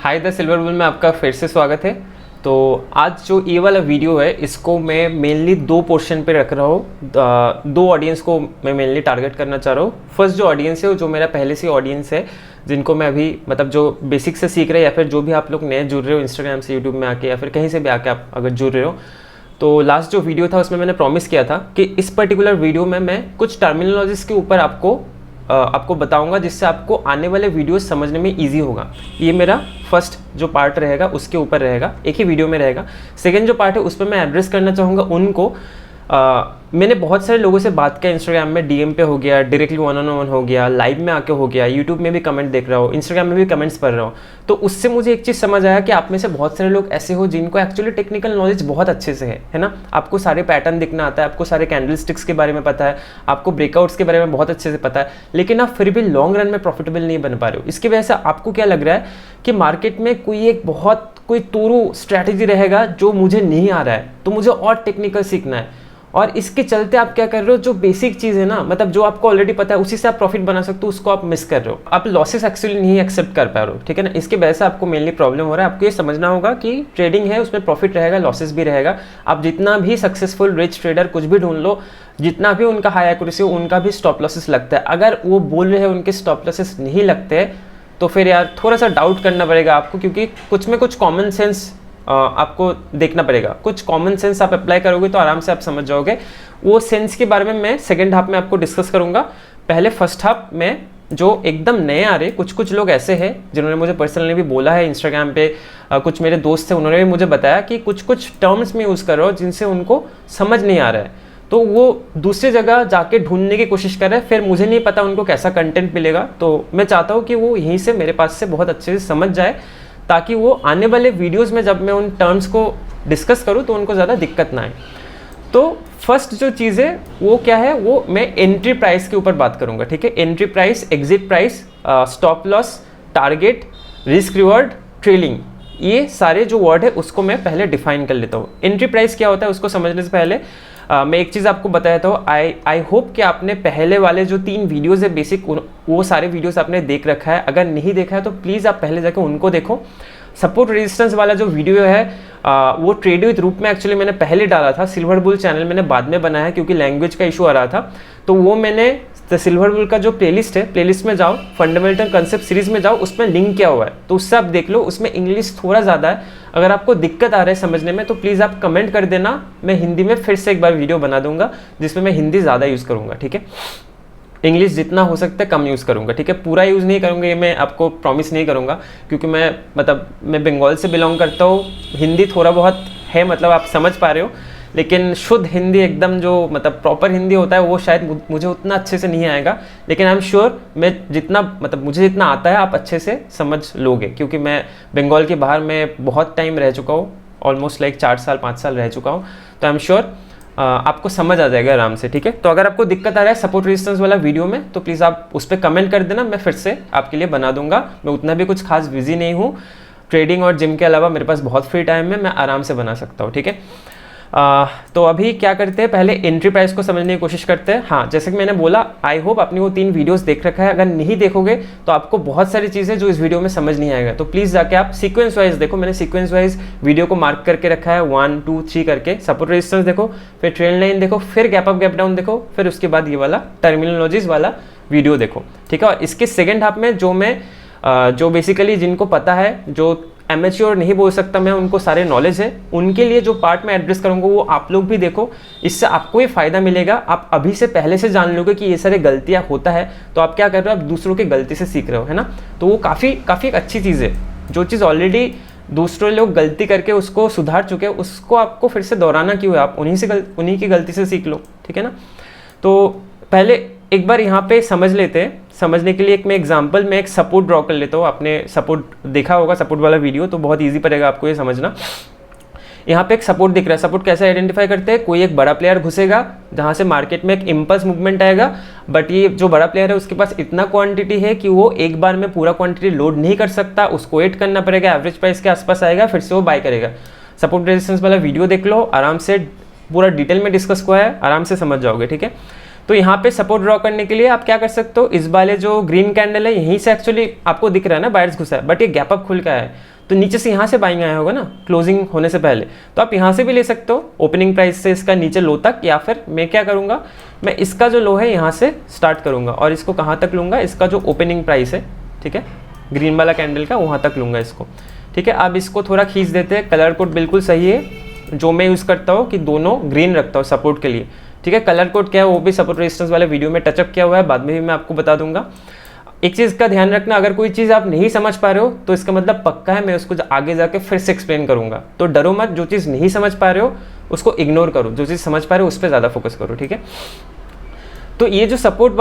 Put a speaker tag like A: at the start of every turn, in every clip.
A: Hi the silver bull में आपका फिर से स्वागत है। तो आज जो ये वाला वीडियो है इसको मैं मेनली दो पोर्शन पे रख रहा हूँ। दो ऑडियंस को मैं मेनली टारगेट करना चाह रहा हूँ। फर्स्ट जो ऑडियंस है वो जो मेरा पहले से ऑडियंस है, जिनको मैं अभी मतलब जो बेसिक से सीख रहे हैं या फिर जो भी आप लोग नए जुड़ रहे हो इंस्टाग्राम से, यूट्यूब में आके या फिर कहीं से भी आके आप अगर जुड़ रहे हो। तो लास्ट जो वीडियो था उसमें मैंने प्रॉमिस किया था कि इस पर्टिकुलर वीडियो में मैं कुछ टर्मिनोलॉजीज के ऊपर आपको बताऊंगा जिससे आपको आने वाले वीडियो समझने में इजी होगा। ये मेरा फर्स्ट जो पार्ट रहेगा उसके ऊपर रहेगा, एक ही वीडियो में रहेगा। सेकंड जो पार्ट है उस पर मैं एड्रेस करना चाहूँगा उनको मैंने बहुत सारे लोगों से बात किया, इंस्टाग्राम में डीएम पे हो गया, डायरेक्टली वन ऑन वन हो गया, लाइव में आके हो गया, यूट्यूब में भी कमेंट देख रहा हूँ, इंस्टाग्राम में भी कमेंट्स पढ़ रहा हूँ। तो उससे मुझे एक चीज़ समझ आया कि आप में से बहुत सारे लोग ऐसे हो जिनको एक्चुअली टेक्निकल नॉलेज बहुत अच्छे से है ना। आपको सारे पैटर्न दिखना आता है, आपको सारे कैंडल स्टिक्स के बारे में पता है, आपको ब्रेकआउट्स के बारे में बहुत अच्छे से पता है, लेकिन आप फिर भी लॉन्ग रन में प्रॉफिटेबल नहीं बन पा रहे हो। इसकी वजह से आपको क्या लग रहा है कि मार्केट में कोई तुरु स्ट्रैटेजी रहेगा जो मुझे नहीं आ रहा है, तो मुझे और टेक्निकल सीखना है। और इसके चलते आप क्या कर रहे हो, जो बेसिक चीज़ है ना, मतलब जो आपको ऑलरेडी पता है उसी से आप प्रॉफिट बना सकते हो, उसको आप मिस कर रहे हो। आप लॉसेस एक्चुअली नहीं एक्सेप्ट कर पा रहे हो, ठीक है ना। इसकी वजह से आपको मेनली प्रॉब्लम हो रहा है। आपको ये समझना होगा कि ट्रेडिंग है, उसमें प्रॉफिट रहेगा, लॉसेस भी रहेगा। आप जितना भी सक्सेसफुल रिच ट्रेडर कुछ भी ढूंढ लो, जितना भी उनका हाई एक्यूरेसी हो, उनका भी स्टॉप लॉसेस लगता है। अगर वो बोल रहे हैं उनके स्टॉप लॉसेस नहीं लगते तो फिर यार थोड़ा सा डाउट करना पड़ेगा आपको, क्योंकि कुछ में कुछ कॉमन सेंस आपको देखना पड़ेगा। कुछ कॉमन सेंस आप अप्लाई करोगे तो आराम से आप समझ जाओगे। वो सेंस के बारे में मैं सेकंड हाफ में आपको डिस्कस करूंगा। पहले फर्स्ट हाफ में जो एकदम नए आ रहे कुछ लोग ऐसे हैं जिन्होंने मुझे पर्सनली भी बोला है इंस्टाग्राम पे, कुछ मेरे दोस्त थे, उन्होंने भी मुझे बताया कि कुछ टर्म्स में यूज़ कर रहे हो जिनसे उनको समझ नहीं आ रहा है, तो वो दूसरी जगह जाके ढूंढने की कोशिश कर रहे हैं। फिर मुझे नहीं पता उनको कैसा कंटेंट मिलेगा, तो मैं चाहता हूँ कि वो यहीं से मेरे पास से बहुत अच्छे से समझ जाए, ताकि वो आने वाले वीडियोस में जब मैं उन टर्म्स को डिस्कस करूँ तो उनको ज़्यादा दिक्कत ना आए। तो फर्स्ट जो चीज़ है वो क्या है, वो मैं एंट्री प्राइस के ऊपर बात करूँगा, ठीक है। Entry price, exit price, stop loss, target, risk reward, trailing, ये सारे जो वर्ड है उसको मैं पहले डिफाइन कर लेता हूँ। एंट्री प्राइस क्या होता है उसको समझने से पहले मैं एक चीज़ आपको बताया था। आई होप कि आपने पहले वाले जो 3 वीडियोस है बेसिक, वो सारे वीडियोस आपने देख रखा है। अगर नहीं देखा है तो प्लीज़ आप पहले जाके उनको देखो। सपोर्ट रेजिस्टेंस वाला जो वीडियो है वो ट्रेड विद रूप में एक्चुअली मैंने पहले डाला था। सिल्वर बुल चैनल मैंने बाद में बनाया क्योंकि लैंग्वेज का इशू आ रहा था, तो वो मैंने सिल्वर बुल का जो प्लेलिस्ट है, प्लेलिस्ट में जाओ, फंडामेंटल कंसेप्ट सीरीज में जाओ, उसमें लिंक किया हुआ है, तो उससे आप देख लो। उसमें इंग्लिश थोड़ा ज़्यादा है, अगर आपको दिक्कत आ रहा है समझने में तो प्लीज़ आप कमेंट कर देना। मैं हिंदी में फिर से एक बार वीडियो बना दूंगा जिसमें मैं हिंदी ज़्यादा यूज़ करूँगा, ठीक है। इंग्लिश जितना हो सकता है कम यूज़ करूँगा, ठीक है। पूरा यूज़ नहीं करूँगा, ये मैं आपको प्रॉमिस नहीं करूँगा, क्योंकि मैं बंगाल से बिलोंग करता हूँ। हिंदी थोड़ा बहुत है, मतलब आप समझ पा रहे हो, लेकिन शुद्ध हिंदी एकदम जो मतलब प्रॉपर हिंदी होता है वो शायद मुझे उतना अच्छे से नहीं आएगा। लेकिन आई एम श्योर मैं मुझे जितना आता है आप अच्छे से समझ लोगे, क्योंकि मैं बंगाल के बाहर मैं बहुत टाइम रह चुका हूँ, ऑलमोस्ट लाइक 4 साल 5 साल रह चुका हूँ। तो आई एम श्योर आपको समझ आ जाएगा आराम से, ठीक है। तो अगर आपको दिक्कत आ रहा है सपोर्ट रेजिस्टेंस वाला वीडियो में तो प्लीज़ आप उस पर कमेंट कर देना, मैं फिर से आपके लिए बना दूंगा। मैं उतना भी कुछ खास बिजी नहीं हूँ, ट्रेडिंग और जिम के अलावा मेरे पास बहुत फ्री टाइम है, मैं आराम से बना सकता हूँ, ठीक है। तो अभी क्या करते हैं, पहले एंट्री प्राइस को समझने की कोशिश करते हैं। हाँ, जैसे कि मैंने बोला, आई होप आपने वो 3 वीडियोस देख रखा है। अगर नहीं देखोगे तो आपको बहुत सारी चीज़ें जो इस वीडियो में समझ नहीं आएगा, तो प्लीज़ जाके आप सीक्वेंस वाइज देखो। मैंने सीक्वेंस वाइज वीडियो को मार्क करके रखा है, 1 2 3 करके। सपोर्ट रेजिस्टेंस देखो, फिर ट्रेंड लाइन देखो, फिर गैप अप गैप डाउन देखो, फिर उसके बाद ये वाला टर्मिनोलॉजीज वाला वीडियो देखो, ठीक है। और इसके सेकेंड हाफ में जो बेसिकली जिनको पता है, जो एमेच्योर नहीं बोल सकता मैं, उनको सारे नॉलेज है, उनके लिए जो पार्ट मैं एड्रेस करूंगा वो आप लोग भी देखो। इससे आपको ये फायदा मिलेगा। आप अभी से पहले से जान लोगे कि ये सारे गलतियां होता है, तो आप क्या कर रहे हो, आप दूसरों की गलती से सीख रहे हो, है ना। तो वो काफ़ी एक अच्छी चीज़ है। जो चीज़ ऑलरेडी दूसरे लोग गलती करके उसको सुधार चुके हैं, उसको आपको फिर से दोहराना क्यों है, आप उन्हीं की गलती से सीख लो, ठीक है ना। तो पहले एक बार यहाँ पे समझ लेते हैं। समझने के लिए मैं एक सपोर्ट ड्रॉ कर लेता हूँ। आपने सपोर्ट देखा होगा, सपोर्ट वाला वीडियो, तो बहुत इजी पड़ेगा आपको ये समझना। यहाँ पे एक सपोर्ट दिख रहा है। सपोर्ट कैसे आइडेंटिफाई करते हैं, कोई एक बड़ा प्लेयर घुसेगा जहाँ से मार्केट में एक इम्पल्स मूवमेंट आएगा, बट ये जो बड़ा प्लेयर है उसके पास इतना क्वांटिटी है कि वो एक बार में पूरा क्वांटिटी लोड नहीं कर सकता, उसको वेट करना पड़ेगा, एवरेज प्राइस के आसपास आएगा, फिर से वो बाय करेगा। सपोर्ट रेजिस्टेंस वाला वीडियो देख लो, आराम से पूरा डिटेल में डिस्कस हुआ है, आराम से समझ जाओगे, ठीक है। तो यहाँ पे सपोर्ट ड्रॉ करने के लिए आप क्या कर सकते हो, इस वाले जो ग्रीन कैंडल है यहीं से एक्चुअली आपको दिख रहा है ना बायर्स घुसा है, बट ये गैप अप खुल का है, तो नीचे से यहाँ से बाइंग आया होगा ना क्लोजिंग होने से पहले, तो आप यहाँ से भी ले सकते हो ओपनिंग प्राइस से इसका नीचे लो तक, या फिर मैं क्या करूँगा, मैं इसका जो लो है यहाँ से स्टार्ट करूँगा और इसको कहाँ तक लूँगा, इसका जो ओपनिंग प्राइस है, ठीक है, ग्रीन वाला कैंडल का, वहाँ तक लूँगा इसको, ठीक है। अब इसको थोड़ा खींच देते हैं, कलर कोड बिल्कुल सही है जो मैं यूज़ करता हूँ कि दोनों ग्रीन रखता हूँ सपोर्ट के लिए, ठीक है। कलर कोड क्या है वो भी सपोर्ट रेजिस्टेंस वाले वीडियो में टचअप किया हुआ है, बाद में भी मैं आपको बता दूंगा। एक चीज़ का ध्यान रखना, अगर कोई चीज़ आप नहीं समझ पा रहे हो तो इसका मतलब पक्का है मैं उसको आगे जाके फिर से एक्सप्लेन करूंगा, तो डरो मत, जो चीज़ नहीं समझ पा रहे हो उसको इग्नोर करो, जो चीज़ समझ पा रहे हो उस पर ज़्यादा फोकस करो, ठीक है। तो ये जो सपोर्ट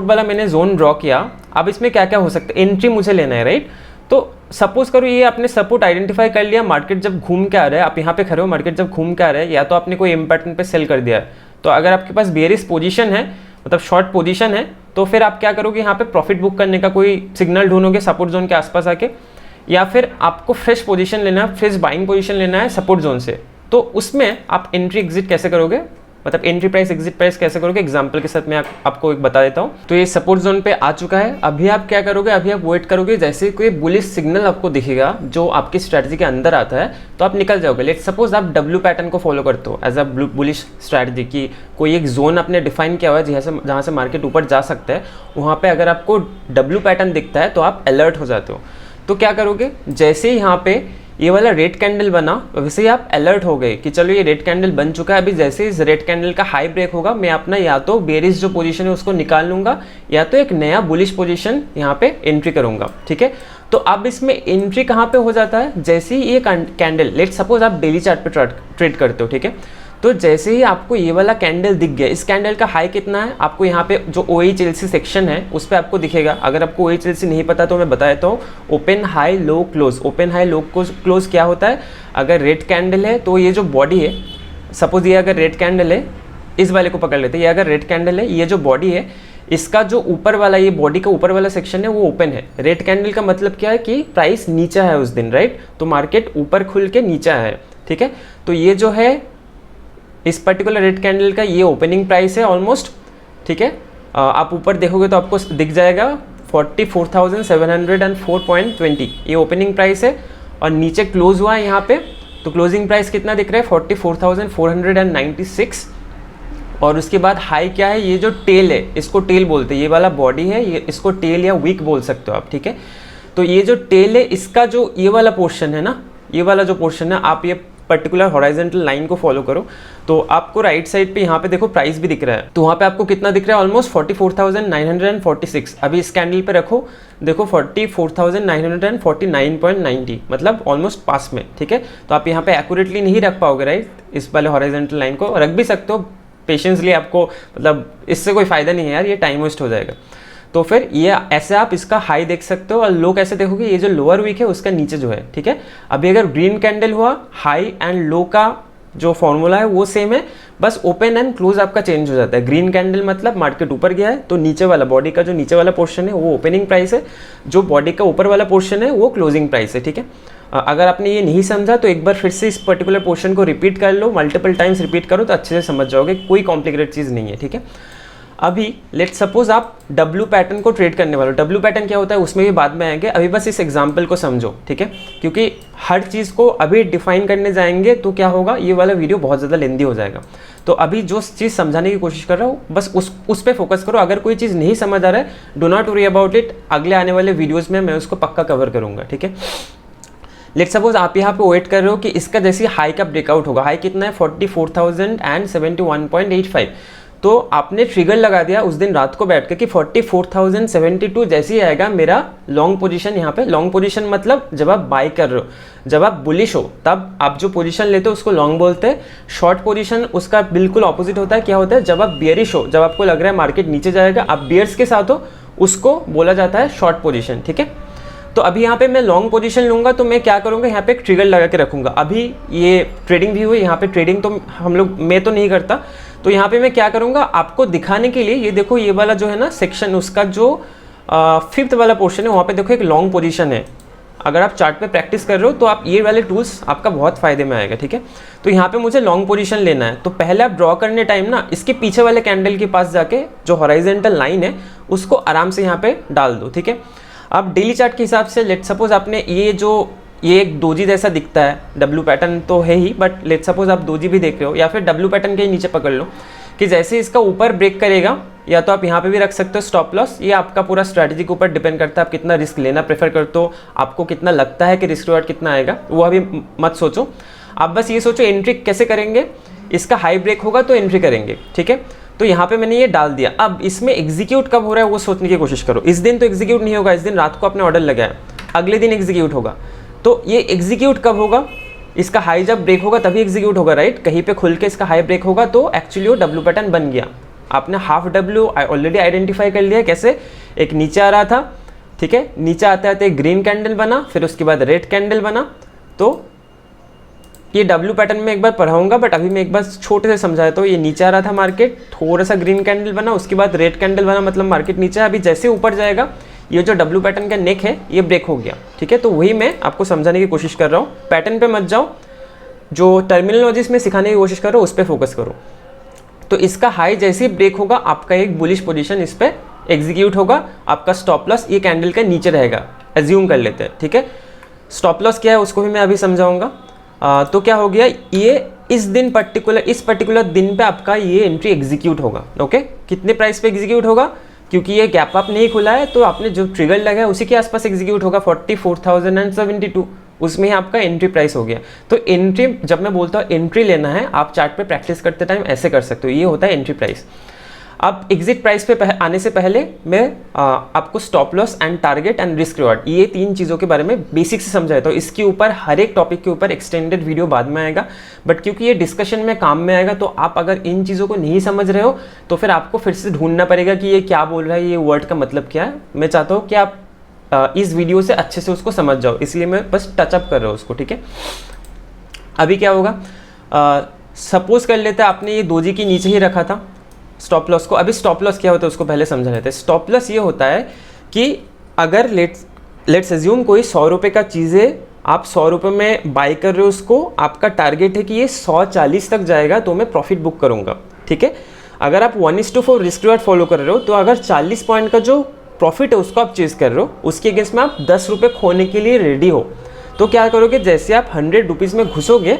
A: वाला मैंने जोन ड्रॉ किया, अब इसमें क्या क्या हो सकता है, एंट्री मुझे लेना है, राइट। तो सपोज करो ये आपने सपोर्ट आइडेंटिफाई कर लिया, मार्केट जब घूम के आ रहा है, आप यहाँ पे खड़े हो, मार्केट जब घूम के आ रहा है, या तो आपने कोई एम पैटर्न पे सेल कर दिया है, तो अगर आपके पास बेयरिश पोजीशन है, मतलब शॉर्ट पोजीशन है, तो फिर आप क्या करोगे, यहाँ पे प्रॉफिट बुक करने का कोई सिग्नल ढूंढोगे सपोर्ट जोन के आसपास आके, या फिर आपको फ्रेश पोजीशन लेना है, फ्रेश बाइंग पोजीशन लेना है सपोर्ट जोन से, तो उसमें आप एंट्री एग्जिट कैसे करोगे, मतलब एंट्री प्राइस एग्जिट प्राइस कैसे करोगे, एग्जांपल के साथ मैं आपको एक बता देता हूँ। तो ये सपोर्ट जोन पे आ चुका है, अभी आप क्या करोगे, अभी आप वेट करोगे, जैसे कोई बुलिश सिग्नल आपको दिखेगा जो आपकी स्ट्रैटेजी के अंदर आता है तो आप निकल जाओगे। लेट्स सपोज आप डब्ल्यू पैटर्न को फॉलो करते हो एज अ बुलिश स्ट्रैटेजी की, कोई एक जोन आपने डिफाइन किया हुआ है जहाँ से मार्केट ऊपर जा सकता है, वहाँ पर अगर आपको डब्ल्यू पैटर्न दिखता है तो आप अलर्ट हो जाते हो। तो क्या करोगे, जैसे ही यहाँ पे ये वाला रेड कैंडल बना वैसे ही आप अलर्ट हो गए कि चलो ये रेड कैंडल बन चुका है, अभी जैसे इस रेड कैंडल का हाई ब्रेक होगा मैं अपना या तो बेरिश जो पोजीशन है उसको निकाल लूंगा, या तो एक नया बुलिश पोजीशन यहाँ पे एंट्री करूंगा, ठीक है। तो अब इसमें एंट्री कहाँ पे हो जाता है, जैसे ही ये कैंडल, लेट सपोज आप डेली चार्ट पे ट्रेड करते हो, ठीक है, तो जैसे ही आपको ये वाला कैंडल दिख गया, इस कैंडल का हाई कितना है आपको यहाँ पे जो ओई चेल्सी सेक्शन है उस पर आपको दिखेगा। अगर आपको ओई चेल्सी नहीं पता तो मैं बता देता हूँ, open high low close, open high low close क्या होता है, अगर रेड कैंडल है तो ये जो बॉडी है, सपोज ये अगर रेड कैंडल है, इस वाले को पकड़ लेते हैं, ये अगर रेड कैंडल है, ये जो बॉडी है इसका जो ऊपर वाला, ये बॉडी का ऊपर वाला सेक्शन है वो ओपन है। रेड कैंडल का मतलब क्या है कि प्राइस नीचा है उस दिन, राइट, तो मार्केट ऊपर खुल के नीचा है, ठीक है। तो ये जो है इस पर्टिकुलर रेड कैंडल का ये ओपनिंग प्राइस है ऑलमोस्ट, ठीक है। आप ऊपर देखोगे तो आपको दिख जाएगा 44,704.20 ये ओपनिंग प्राइस है, और नीचे क्लोज हुआ है यहाँ पे, तो क्लोजिंग प्राइस कितना दिख रहा है 44,496, और उसके बाद हाई क्या है, ये जो टेल है इसको टेल बोलते हैं, ये वाला बॉडी है, ये इसको टेल या वीक बोल सकते हो आप, ठीक है। तो ये जो टेल है इसका जो ये वाला पोर्शन है ना, ये वाला जो पोर्शन है, आप ये पर्टिकुलर हॉराइजॉन्टल लाइन को फॉलो करो तो आपको राइट साइड पे यहाँ पे देखो प्राइस भी दिख रहा है, तो वहाँ पे आपको कितना दिख रहा है ऑलमोस्ट 44,946। अभी इस कैंडल पे रखो, देखो 44,949.90, मतलब ऑलमोस्ट पास में, ठीक है। तो आप यहाँ पे एक्यूरेटली नहीं रख पाओगे, राइट, इस वाले हॉराइजॉन्टल लाइन को रख भी सकते हो पेशेंसली, आपको मतलब इससे कोई फायदा नहीं है यार, ये टाइम वेस्ट हो जाएगा। तो फिर ये ऐसे आप इसका हाई देख सकते हो, और लो कैसे देखोगे, ये जो लोअर वीक है उसका नीचे जो है, ठीक है। अभी अगर ग्रीन कैंडल हुआ, हाई एंड लो का जो फॉर्मूला है वो सेम है, बस ओपन एंड क्लोज आपका चेंज हो जाता है। ग्रीन कैंडल मतलब मार्केट ऊपर गया है तो नीचे वाला बॉडी का जो नीचे वाला पोर्शन है वो ओपनिंग प्राइस है, जो बॉडी का ऊपर वाला पोर्शन है वो क्लोजिंग प्राइस है, ठीक है। अगर आपने ये नहीं समझा तो एक बार फिर से इस पर्टिकुलर पोर्शन को रिपीट कर लो, मल्टीपल टाइम्स रिपीट करो तो अच्छे से समझ जाओगे, कोई कॉम्प्लिकेटेड चीज़ नहीं है, ठीक है। अभी लेट्स सपोज आप डब्ल्यू पैटर्न को ट्रेड करने वाले हो, डब्ल्यू पैटर्न क्या होता है उसमें भी बाद में आएंगे, अभी बस इस एग्जांपल को समझो, ठीक है, क्योंकि हर चीज़ को अभी डिफाइन करने जाएंगे तो क्या होगा, ये वाला वीडियो बहुत ज़्यादा लेंदी हो जाएगा। तो अभी जो चीज़ समझाने की कोशिश कर रहा हूँ बस उस पर फोकस करो। अगर कोई चीज़ नहीं समझ आ रहा है, do not worry about it, अगले आने वाले वीडियोज़ में मैं उसको पक्का कवर करूँगा, ठीक है। लेट्स सपोज आप यहाँ पे वेट कर रहे हो कि इसका जैसे हाई का ब्रेकआउट होगा, हाई कितना है 44,071.85, तो आपने ट्रिगर लगा दिया उस दिन रात को बैठ के कि 44,072 जैसे ही आएगा मेरा लॉन्ग पोजीशन। यहाँ पे लॉन्ग पोजीशन मतलब जब आप बाय कर रहे हो, जब आप बुलिश हो तब आप जो पोजीशन लेते हो उसको लॉन्ग बोलते हैं। शॉर्ट पोजीशन उसका बिल्कुल ऑपोजिट होता है, क्या होता है, जब आप बियरिश हो, जब आपको लग रहा है मार्केट नीचे जाएगा, आप बियर्स के साथ हो, उसको बोला जाता है शॉर्ट पोजीशन, ठीक है। तो अभी यहाँ पे मैं लॉन्ग पोजीशन लूंगा तो मैं क्या करूँगा, यहाँ पे एक ट्रिगर लगा के रखूँगा। अभी ये ट्रेडिंग भी हुई, यहाँ पे ट्रेडिंग तो मैं तो नहीं करता, तो यहाँ पे मैं क्या करूँगा आपको दिखाने के लिए, ये देखो ये वाला जो है ना सेक्शन, उसका जो 5th वाला पोर्शन है वहाँ पे देखो एक लॉन्ग पोजीशन है। अगर आप चार्ट पे प्रैक्टिस कर रहे हो तो आप ये वाले टूल्स आपका बहुत फायदे में आएगा, ठीक है। तो यहाँ पे मुझे लॉन्ग पोजीशन लेना है, तो पहले आप ड्रॉ करने टाइम ना इसके पीछे वाले कैंडल के पास जाके जो हॉराइजॉन्टल लाइन है उसको आराम से यहाँ पे डाल दो, ठीक है। अब डेली चार्ट के हिसाब से लेट सपोज आपने ये एक डोजी जैसा दिखता है, डब्ल्यू पैटर्न तो है ही, बट लेट सपोज आप डोजी भी देख रहे हो या फिर डब्ल्यू पैटर्न के ही नीचे पकड़ लो कि जैसे इसका ऊपर ब्रेक करेगा, या तो आप यहाँ पे भी रख सकते हो स्टॉप लॉस। ये आपका पूरा स्ट्रैटेजी के ऊपर डिपेंड करता है, आप कितना रिस्क लेना प्रेफर करते हो, आपको कितना लगता है कि रिस्क रिवार्ड कितना आएगा, वो अभी मत सोचो। आप बस ये सोचो एंट्री कैसे करेंगे, इसका हाई ब्रेक होगा तो एंट्री करेंगे, ठीक है। तो यहाँ पे मैंने ये डाल दिया। अब इसमें एग्जीक्यूट कब हो रहा है वो सोचने की कोशिश करो। इस दिन तो एग्जीक्यूट नहीं होगा, इस दिन रात को आपने ऑर्डर लगाया, अगले दिन एग्जीक्यूट होगा। तो ये एग्जीक्यूट कब होगा, इसका हाई जब ब्रेक होगा तभी एग्जीक्यूट होगा, राइट। कहीं पे खुल के इसका हाई ब्रेक होगा तो एक्चुअली वो डब्ल्यू पैटर्न बन गया। आपने हाफ डब्ल्यू ऑलरेडी आइडेंटिफाई कर लिया, कैसे, एक नीचे आ रहा था, ठीक है, नीचे आते आते ग्रीन कैंडल बना, फिर उसके बाद रेड कैंडल बना। तो ये डब्ल्यू पैटर्न में एक बार पढ़ाऊंगा, बट अभी मैं एक बार छोटे से समझाया। तो ये नीचे आ रहा था मार्केट, थोड़ा सा ग्रीन कैंडल बना, उसके बाद रेड कैंडल बना, मतलब मार्केट नीचे। अभी जैसे ऊपर जाएगा ये जो डब्ल्यू पैटर्न का नेक है ये ब्रेक हो गया, ठीक है। तो वही मैं आपको समझाने की कोशिश कर रहा हूँ, पैटर्न पे मत जाओ, जो टर्मिनोलॉजीज में सिखाने की कोशिश करो उस पर फोकस करो। तो इसका हाई जैसे ही ब्रेक होगा आपका एक बुलिश पोजीशन इस पर एग्जीक्यूट होगा, आपका स्टॉप लॉस ये कैंडल के नीचे रहेगा, एज्यूम कर लेते हैं, ठीक है। स्टॉप लॉस क्या है उसको भी मैं अभी समझाऊंगा। तो क्या हो गया, ये इस पर्टिकुलर दिन पे आपका ये एंट्री एग्जीक्यूट होगा, ओके। कितने प्राइस पे एग्जीक्यूट होगा, क्योंकि ये गैप अप नहीं खुला है तो आपने जो ट्रिगर लगा है उसी के आसपास एग्जीक्यूट होगा, 44,072, उसमें ही आपका एंट्री प्राइस हो गया। तो एंट्री, जब मैं बोलता हूँ एंट्री लेना है, आप चार्ट पे प्रैक्टिस करते टाइम ऐसे कर सकते हो, ये होता है एंट्री प्राइस। अब एग्जिट प्राइस पे आने से पहले मैं आपको stop loss and target and risk reward, ये 3 चीज़ों के बारे में बेसिक से समझाया था। इसके ऊपर हर एक टॉपिक के ऊपर एक्सटेंडेड वीडियो बाद में आएगा, बट क्योंकि ये डिस्कशन में काम में आएगा, तो आप अगर इन चीज़ों को नहीं समझ रहे हो तो फिर आपको फिर से ढूंढना पड़ेगा कि ये क्या बोल रहा है, ये वर्ड का मतलब क्या है। मैं चाहता हूँ कि आप इस वीडियो से अच्छे से उसको समझ जाओ, इसलिए मैं बस टचअप कर रहा हूँ उसको, ठीक है। अभी क्या होगा, सपोज कर लेते हैं आपने ये डोजी के नीचे ही रखा था स्टॉप लॉस को। अभी स्टॉप लॉस क्या होता है उसको पहले समझा लेते हैं। स्टॉप लॉस ये होता है कि अगर लेट्स अज्यूम कोई 100 रुपये का चीज़ है, आप 100 रुपये में बाई कर रहे हो उसको, आपका टारगेट है कि ये 140 तक जाएगा तो मैं प्रॉफिट बुक करूँगा, ठीक है। अगर आप 1:4 रिस्क रिवार्ड फॉलो कर रहे हो, तो अगर 40 पॉइंट का जो प्रॉफिट है उसको आप चेज कर रहे हो, उसके अगेंस्ट में आप 10 रुपये खोने के लिए रेडी हो, तो क्या करोगे, जैसे आप 100 रुपीज़ में घुसोगे,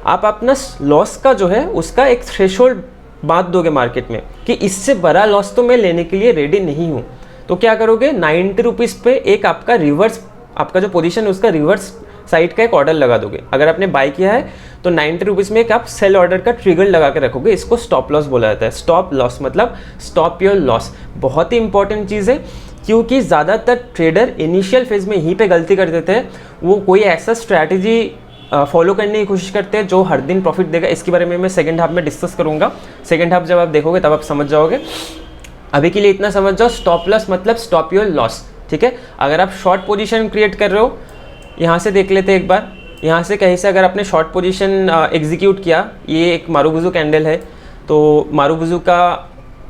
A: आप अपना लॉस का जो है उसका एक थ्रेशोल्ड बात दोगे मार्केट में कि इससे बड़ा लॉस तो मैं लेने के लिए रेडी नहीं हूँ। तो क्या करोगे, 90 रुपीज़ पे एक आपका रिवर्स, आपका जो पोजीशन है उसका रिवर्स साइड का एक ऑर्डर लगा दोगे। अगर आपने बाय किया है तो 90 रुपीज़ में एक आप सेल ऑर्डर का ट्रिगर लगा के रखोगे। इसको स्टॉप लॉस बोला जाता है। स्टॉप लॉस मतलब स्टॉप योर लॉस, बहुत ही इंपॉर्टेंट चीज़ है, क्योंकि ज़्यादातर ट्रेडर इनिशियल फेज में यहीं पे गलती कर देते हैं। वो कोई ऐसा स्ट्रैटेजी फॉलो करने की कोशिश करते हैं जो हर दिन प्रॉफिट देगा। इसके बारे में मैं सेकंड हाफ में डिस्कस करूंगा। सेकंड हाफ जब आप देखोगे तब आप समझ जाओगे। अभी के लिए इतना समझ जाओ, स्टॉप लॉस मतलब स्टॉप योर लॉस, ठीक है। अगर आप शॉर्ट पोजीशन क्रिएट कर रहे हो, यहाँ से देख लेते हैं एक बार, यहाँ से कहीं से अगर आपने शॉर्ट पोजीशन एग्जीक्यूट किया, ये एक मारुबुजू कैंडल है, तो मारुबुजू का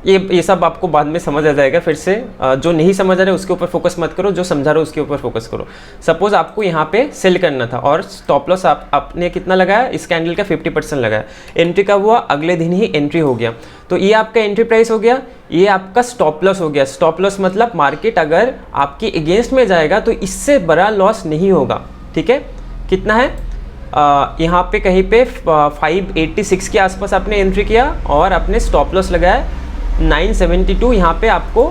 A: ये सब आपको बाद में समझ आ जाएगा। फिर से जो नहीं समझ आ रहा है उसके ऊपर फोकस मत करो, जो समझा रहे हो उसके ऊपर फोकस करो। सपोज आपको यहाँ पे सेल करना था और स्टॉप लॉस आपने कितना लगाया, इस कैंडल का 50% लगाया। एंट्री कब हुआ, अगले दिन ही एंट्री हो गया, तो ये आपका एंट्री प्राइस हो गया, ये आपका स्टॉप लॉस हो गया। स्टॉप लॉस मतलब मार्केट अगर आपके अगेंस्ट में जाएगा तो इससे बड़ा लॉस नहीं होगा, ठीक है। कितना है, यहाँ पे कहीं पे 586 के आसपास आपने एंट्री किया और आपने स्टॉप लॉस लगाया 972। यहाँ पे आपको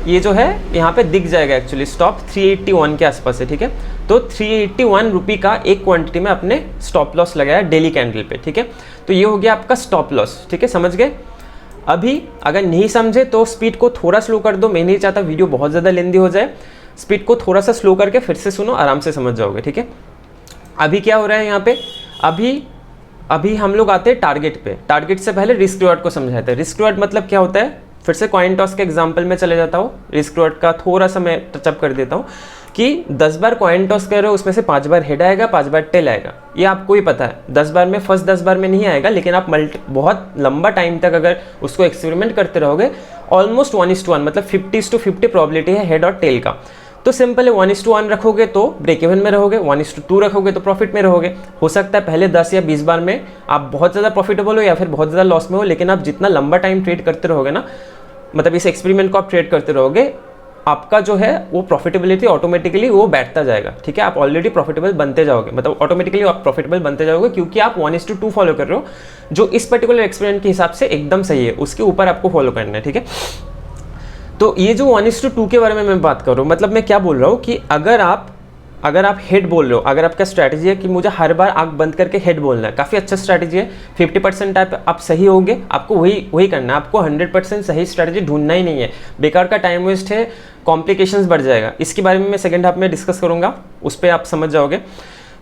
A: ये जो है यहाँ पे दिख जाएगा, एक्चुअली स्टॉप 381 के आसपास है, ठीक है। तो 381 रुपये का एक क्वांटिटी में आपने स्टॉप लॉस लगाया डेली कैंडल पे, ठीक है। तो ये हो गया आपका स्टॉप लॉस, ठीक है, समझ गए। अभी अगर नहीं समझे तो स्पीड को थोड़ा स्लो कर दो, मैं नहीं चाहता वीडियो बहुत ज़्यादा लेंदी हो जाए। स्पीड को थोड़ा सा स्लो करके फिर से सुनो, आराम से समझ जाओगे, ठीक है। अभी क्या हो रहा है यहाँ पे, अभी हम लोग आते हैं टारगेट पे। टारगेट से पहले रिस्क रिवार्ड को समझाते हैं। रिस्क रिवार्ड मतलब क्या होता है, फिर से कॉइन टॉस के एग्जांपल में चले जाता हूँ। रिस्क रिवार्ड का थोड़ा सा मैं टचअप कर देता हूँ कि 10 बार कॉइन टॉस कर रहे हो, उसमें से 5 बार हेड आएगा, 5 बार टेल आएगा, ये आपको ही पता है। 10 बार में फर्स्ट 10 बार में नहीं आएगा, लेकिन आप बहुत लंबा टाइम तक अगर उसको एक्सपेरिमेंट करते रहोगे, ऑलमोस्ट 1:1 मतलब 50-50 प्रोबेबिलिटी है हेड और टेल का। तो सिंपल है, 1:1 रखोगे तो ब्रेक इवन में रहोगे, 1:2 रखोगे तो प्रॉफिट में रहोगे। हो सकता है पहले 10 या 20 बार में आप बहुत ज़्यादा प्रॉफिटेबल हो या फिर बहुत ज़्यादा लॉस में हो, लेकिन आप जितना लंबा टाइम ट्रेड करते रहोगे ना, मतलब इस एक्सपेरिमेंट को आप ट्रेड करते रहोगे, आपका जो है वो प्रॉफिटेबिलिटी ऑटोमेटिकली वो बैठता जाएगा, ठीक है। आप ऑलरेडी प्रॉफिटेबल बनते जाओगे, मतलब ऑटोमेटिकली आप प्रॉफिटेबल बनते जाओगे, क्योंकि आप 1:2 फॉलो कर रहे हो, जो इस पर्टिकुलर एक्सपेरिमेंट के हिसाब से एकदम सही है, उसके ऊपर आपको फॉलो करना है, ठीक है। तो ये जो 1:2 के बारे में मैं बात कर रहा हूँ, मतलब मैं क्या बोल रहा हूँ कि अगर आप हेड बोल रहे हो, अगर आपका स्ट्रैटेजी है कि मुझे हर बार आंख बंद करके हेड बोलना है, काफ़ी अच्छा स्ट्रैटेजी है। 50% आप सही होंगे, आपको वही करना है, आपको 100% सही स्ट्रैटेजी ढूंढना ही नहीं है, बेकार का टाइम वेस्ट है, कॉम्प्लिकेशंस बढ़ जाएगा। इसके बारे में मैं सेकंड हाफ में डिस्कस करूंगा, उस पर आप समझ जाओगे।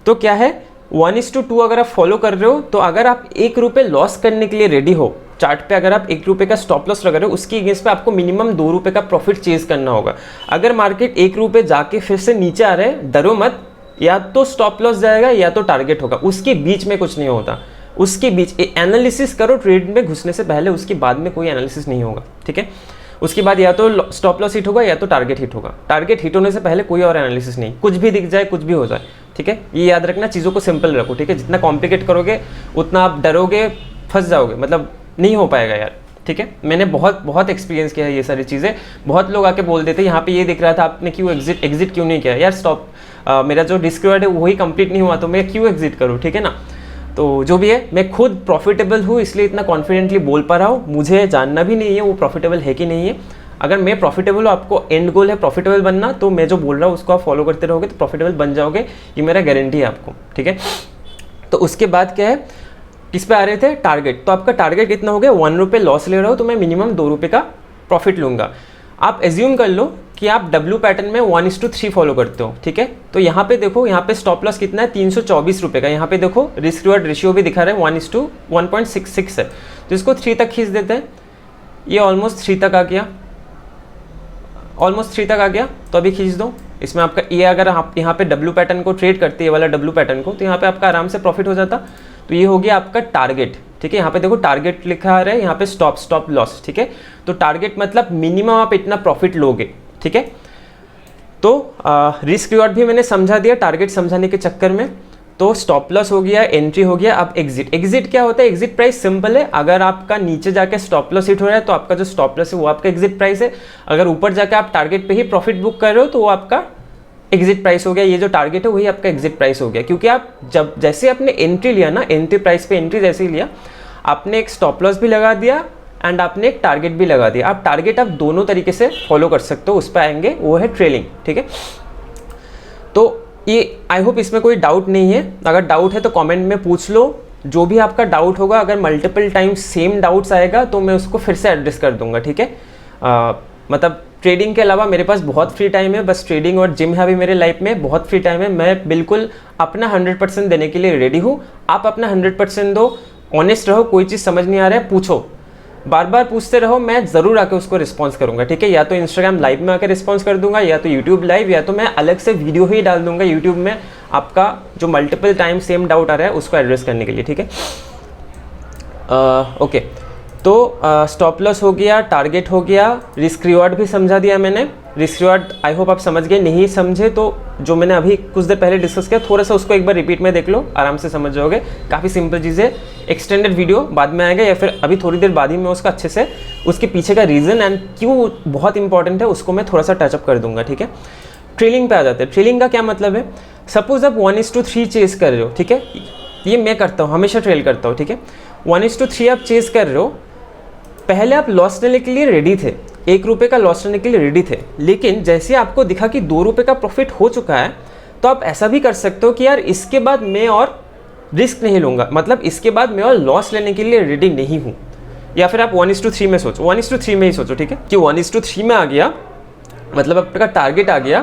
A: तो क्या है 1:2 अगर आप फॉलो कर रहे हो, तो अगर आप ₹1 लॉस करने के लिए रेडी हो, चार्ट पे अगर आप ₹1 का स्टॉप लॉस लगा रहे हो, उसकी अगेंस्ट पे आपको मिनिमम ₹2 का प्रॉफिट चेज करना होगा। अगर मार्केट ₹1 जाके फिर से नीचे आ रहे हैं, डरो मत, या तो स्टॉप लॉस जाएगा या तो टारगेट होगा, उसके बीच में कुछ नहीं होता। उसके बीच एनालिसिस करो, ट्रेड में घुसने से पहले, उसके बाद में कोई एनालिसिस नहीं होगा, ठीक है। उसके बाद या तो स्टॉप लॉस हिट होगा या तो टारगेट हिट होगा। टारगेट हिट होने से पहले कोई और एनालिसिस नहीं, कुछ भी दिख जाए, कुछ भी हो जाए, ठीक है। ये याद रखना, चीज़ों को सिंपल रखो, ठीक है। जितना कॉम्प्लिकेट करोगे उतना आप डरोगे, फंस जाओगे, मतलब नहीं हो पाएगा यार, ठीक है। मैंने बहुत एक्सपीरियंस किया है ये सारी चीज़ें। बहुत लोग आके बोल देते यहाँ पे ये दिख रहा था, आपने क्यों एग्जिट क्यों नहीं किया यार, स्टॉप मेरा जो रिस्क रिवॉर्ड है वही कंप्लीट नहीं हुआ, तो मैं क्यों एग्जिट करूँ, ठीक है ना। तो जो भी है, मैं खुद प्रॉफिटेबल हूँ, इसलिए इतना कॉन्फिडेंटली बोल पा रहा हूँ। मुझे जानना भी नहीं है वो प्रॉफिटेबल है कि नहीं है। अगर मैं प्रॉफिटेबल हूँ, आपको एंड गोल है प्रॉफिटेबल बनना, तो मैं जो बोल रहा हूँ उसको आप फॉलो करते रहोगे तो प्रॉफिटेबल बन जाओगे, ये मेरा गारंटी है आपको, ठीक है। तो उसके बाद क्या है, किस पे आ रहे थे, टारगेट। तो आपका टारगेट कितना हो गया, ₹1 लॉस ले रहा हो तो मैं मिनिमम ₹2 का प्रॉफिट लूँगा। आप एज्यूम कर लो कि आप डब्ल्यू पैटर्न में 1:3 फॉलो करते हो, ठीक है। तो यहाँ पे देखो, यहाँ पे स्टॉप लॉस कितना है, ₹324 का। यहाँ पे देखो रिस्क रिवॉर्ड रेशियो भी दिखा रहे हैं 1:1.66 है, तो इसको 3 तक खींच देते हैं। ये ऑलमोस्ट 3 तक आ गया, तो अभी खींच दो इसमें आपका ये। अगर आप यहाँ पे डब्ल्यू पैटर्न को ट्रेड करते हैं, वाला डब्ल्यू पैटर्न को, तो यहाँ पे आपका आराम से प्रॉफिट हो जाता। तो ये हो गया आपका टारगेट, ठीक है। यहाँ पे देखो टारगेट लिखा आ रहा है, यहाँ पे स्टॉप लॉस, ठीक है। तो टारगेट मतलब मिनिमम आप इतना प्रॉफिट लोगे, ठीक है। तो रिस्क रिवॉर्ड भी मैंने समझा दिया टारगेट समझाने के चक्कर में। तो स्टॉप लॉस हो गया, एंट्री हो गया, अब एग्जिट क्या होता है। एग्जिट प्राइस सिंपल है, अगर आपका नीचे जाके स्टॉप लॉस हिट हो रहा है तो आपका जो स्टॉप लॉस है वो आपका एग्जिट प्राइस है। अगर ऊपर जाके आप टारगेट पे ही प्रॉफिट बुक कर रहे हो तो वो आपका एग्जिट प्राइस हो गया। ये जो टारगेट है वही आपका एग्जिट प्राइस हो गया, क्योंकि आप जैसे आपने एंट्री लिया ना, एंट्री प्राइस पे एंट्री जैसे ही लिया, आपने एक स्टॉप लॉस भी लगा दिया एंड आपने एक टारगेट भी लगा दिया। आप टारगेट आप दोनों तरीके से फॉलो कर सकते हो, उस पर आएंगे, वो है ट्रेलिंग, ठीक है। तो ये आई होप इसमें कोई डाउट नहीं है। अगर डाउट है तो कमेंट में पूछ लो, जो भी आपका डाउट होगा। अगर मल्टीपल टाइम्स सेम डाउट्स आएगा तो मैं उसको फिर से एड्रेस कर दूंगा, ठीक है। मतलब ट्रेडिंग के अलावा मेरे पास बहुत फ्री टाइम है, बस ट्रेडिंग और जिम है अभी मेरे लाइफ में, बहुत फ्री टाइम है। मैं बिल्कुल अपना 100% देने के लिए रेडी हूँ। आप अपना 100% दो, ऑनेस्ट रहो, कोई चीज़ समझ नहीं आ रहा है पूछो, बार बार पूछते रहो, मैं ज़रूर आके उसको रिस्पॉन्स करूंगा, ठीक है। या तो इंस्टाग्राम लाइव में आकर रिस्पॉन्स कर दूंगा, या तो यूट्यूब लाइव, या तो मैं अलग से वीडियो ही डाल दूंगा यूट्यूब में, आपका जो मल्टीपल टाइम सेम डाउट आ रहा है उसको एड्रेस करने के लिए, ठीक है। ओके, तो स्टॉप लॉस हो गया, टारगेट हो गया, रिस्क रिवॉर्ड भी समझा दिया मैंने। रिस्क रिवॉर्ड आई होप आप समझ गए, नहीं समझे तो जो मैंने अभी कुछ देर पहले डिस्कस किया थोड़ा सा उसको एक बार रिपीट में देख लो, आराम से समझ जाओगे। काफ़ी सिंपल चीज़ है। एक्सटेंडेड वीडियो बाद में आएगा, या फिर अभी थोड़ी देर बाद ही मैं उसका अच्छे से उसके पीछे का रीज़न एंड क्यों बहुत इंपॉर्टेंट है उसको मैं थोड़ा सा टचअप कर दूंगा, ठीक है। ट्रेलिंग पे आ जाते हैं। ट्रेलिंग का क्या मतलब है, सपोज आप 1:3 चेस कर रहे हो, ठीक है। ये मैं करता हूँ, हमेशा ट्रेल करता हूँ, ठीक है। 1:3 आप चेस कर रहे हो, पहले आप लॉस लेने के लिए रेडी थे, ₹1 का लॉस लेने के लिए रेडी थे, लेकिन जैसे आपको दिखा कि ₹2 का प्रॉफिट हो चुका है, तो आप ऐसा भी कर सकते हो कि यार इसके बाद मैं और रिस्क नहीं लूँगा, मतलब इसके बाद मैं और लॉस लेने के लिए रेडी नहीं हूँ। या फिर आप 1:3 में सोचो, 1:3 में ही सोचो, ठीक है, कि 1:3 में आ गया, मतलब आपका टारगेट आ गया,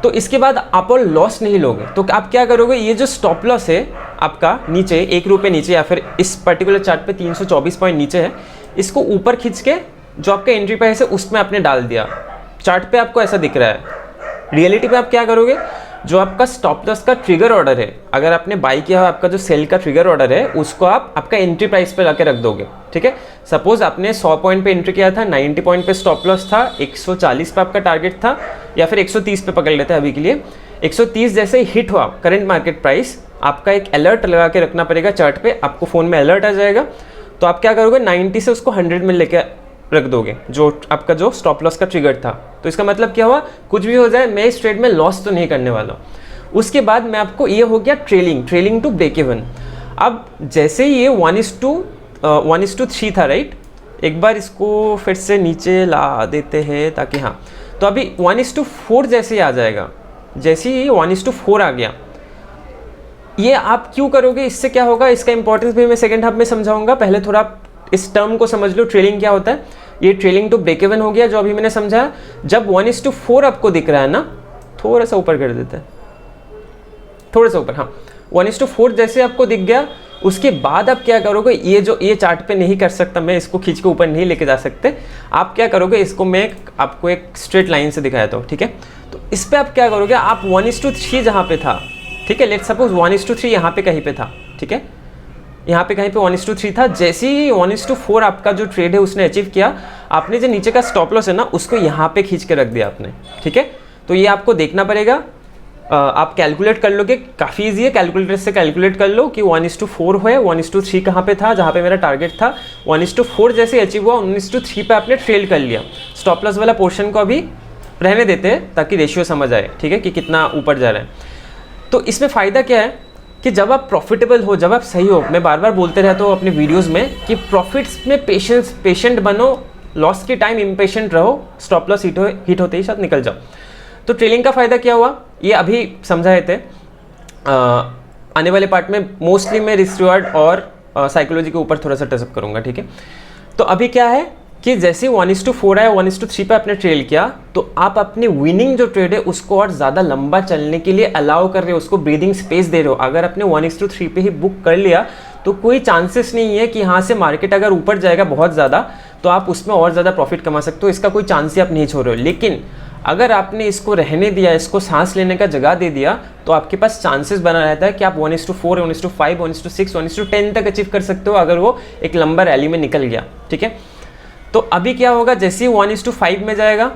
A: तो इसके बाद आप और लॉस नहीं लोगे। तो आप क्या करोगे, ये जो स्टॉप लॉस है आपका नीचे ₹1 नीचे, या फिर इस पर्टिकुलर चार्ट पे 324 पॉइंट नीचे है, इसको ऊपर खींच के जो आपका एंट्री प्राइस है उसमें आपने डाल दिया। चार्ट पे आपको ऐसा दिख रहा है, रियलिटी पे आप क्या करोगे, जो आपका स्टॉप लॉस का ट्रिगर ऑर्डर है, अगर आपने बाई किया, आपका जो सेल का ट्रिगर ऑर्डर है उसको आप आपका एंट्री प्राइस पे लाके रख दोगे, ठीक है। सपोज आपने 100 पॉइंट पे एंट्री किया था, 90 पॉइंट पे स्टॉप लॉस था, 140 पे आपका टारगेट था, या फिर 130 पे पकड़ लेते हैं अभी के लिए। 130 जैसे ही हिट हुआ करंट मार्केट प्राइस, आपका एक अलर्ट लगा के रखना पड़ेगा चार्ट पे, आपको फ़ोन में अलर्ट आ जाएगा। तो आप क्या करोगे, 90 से उसको 100 में लेके रख दोगे, जो आपका जो स्टॉप लॉस का ट्रिगर था। तो इसका मतलब क्या हुआ, कुछ भी हो जाए मैं इस ट्रेड में लॉस तो नहीं करने वाला हूँ। उसके बाद मैं आपको, ये हो गया ट्रेलिंग टू ब्रेक इवन। अब जैसे ये 1:3 था, राइट, एक बार इसको फिर से नीचे ला देते हैं ताकि, हाँ, तो अभी 1:4 जैसे ही आ जाएगा, जैसे ही 1:4 आ गया, ये आप क्यों करोगे, इससे क्या होगा, इसका इंपॉर्टेंस भी मैं सेकंड हाफ में समझाऊंगा। पहले थोड़ा आप इस टर्म को समझ लो, ट्रेलिंग क्या होता है। ये ट्रेलिंग टू ब्रेक इवन हो गया जो अभी मैंने समझा। जब 1:4 आपको दिख रहा है ना, थोड़ा सा ऊपर कर देते हैं, थोड़ा सा ऊपर, हाँ, 1:4 जैसे आपको दिख गया, उसके बाद आप क्या करोगे, ये चार्ट पे नहीं कर सकता मैं, इसको खींच के ऊपर नहीं लेके जा सकते। आप क्या करोगे, इसको मैं आपको एक स्ट्रेट लाइन से दिखाया था, ठीक है। तो इस पे आप क्या करोगे, आप 1:3 जहाँ पे था, ठीक है, लेट्स सपोज 1:3 यहाँ पे कहीं पे था, ठीक है, यहाँ पे कहीं पे 1:3 था। जैसे ही 1:4 आपका जो ट्रेड है उसने अचीव किया, आपने जो नीचे का स्टॉप लॉस है ना, उसको यहाँ पे खींच के रख दिया आपने, ठीक है। तो ये आपको देखना पड़ेगा, आप कैलकुलेट कर लोगे, काफ़ी ईजी है, कैलकुलेटर से कैलकुलेट कर लो कि 1:4 है, 1:3 कहाँ पे था, जहाँ पे मेरा टारगेट था। 1:4 जैसे अचीव हुआ, 1:3 पे आपने ट्रेल कर लिया। स्टॉप लॉस वाला पोर्शन को अभी रहने देते हैं ताकि रेशियो समझ आए, ठीक है, कि कितना ऊपर जा रहा है। तो इसमें फ़ायदा क्या है कि जब आप प्रॉफिटेबल हो, जब आप सही हो, मैं बार बार बोलते रहता हूँ अपने वीडियोस में कि प्रॉफिट्स में पेशेंट बनो, लॉस के टाइम इम्पेशेंट रहो, स्टॉप लॉस हिट होते ही साथ निकल जाओ। तो ट्रेलिंग का फ़ायदा क्या हुआ, ये अभी समझाए थे। आने वाले पार्ट में मोस्टली मैं रिस्क रिवार्ड और साइकोलॉजी के ऊपर थोड़ा सा टचअप करूँगा, ठीक है। तो अभी क्या है कि जैसे 1:4 आया, 1:3 पे आपने ट्रेल किया, तो आप अपनी विनिंग जो ट्रेड है उसको और ज़्यादा लंबा चलने के लिए अलाउ कर रहे हो, उसको ब्रीदिंग स्पेस दे रहे हो। अगर आपने 1:3 पे ही बुक कर लिया तो कोई चांसेस नहीं है कि यहाँ से मार्केट अगर ऊपर जाएगा बहुत ज़्यादा तो आप उसमें और ज़्यादा प्रॉफिट कमा सकते हो, इसका कोई चांस ही आप नहीं छोड़ रहे हो। लेकिन अगर आपने इसको रहने दिया, इसको सांस लेने का जगह दे दिया, तो आपके पास चांसेस बना रहता है कि आप 1:4, 1:5, 1:6, 1:10 तक अचीव कर सकते हो अगर वो एक लंबा रैली में निकल गया, ठीक है। तो अभी क्या होगा, जैसे ही 1:5 में जाएगा,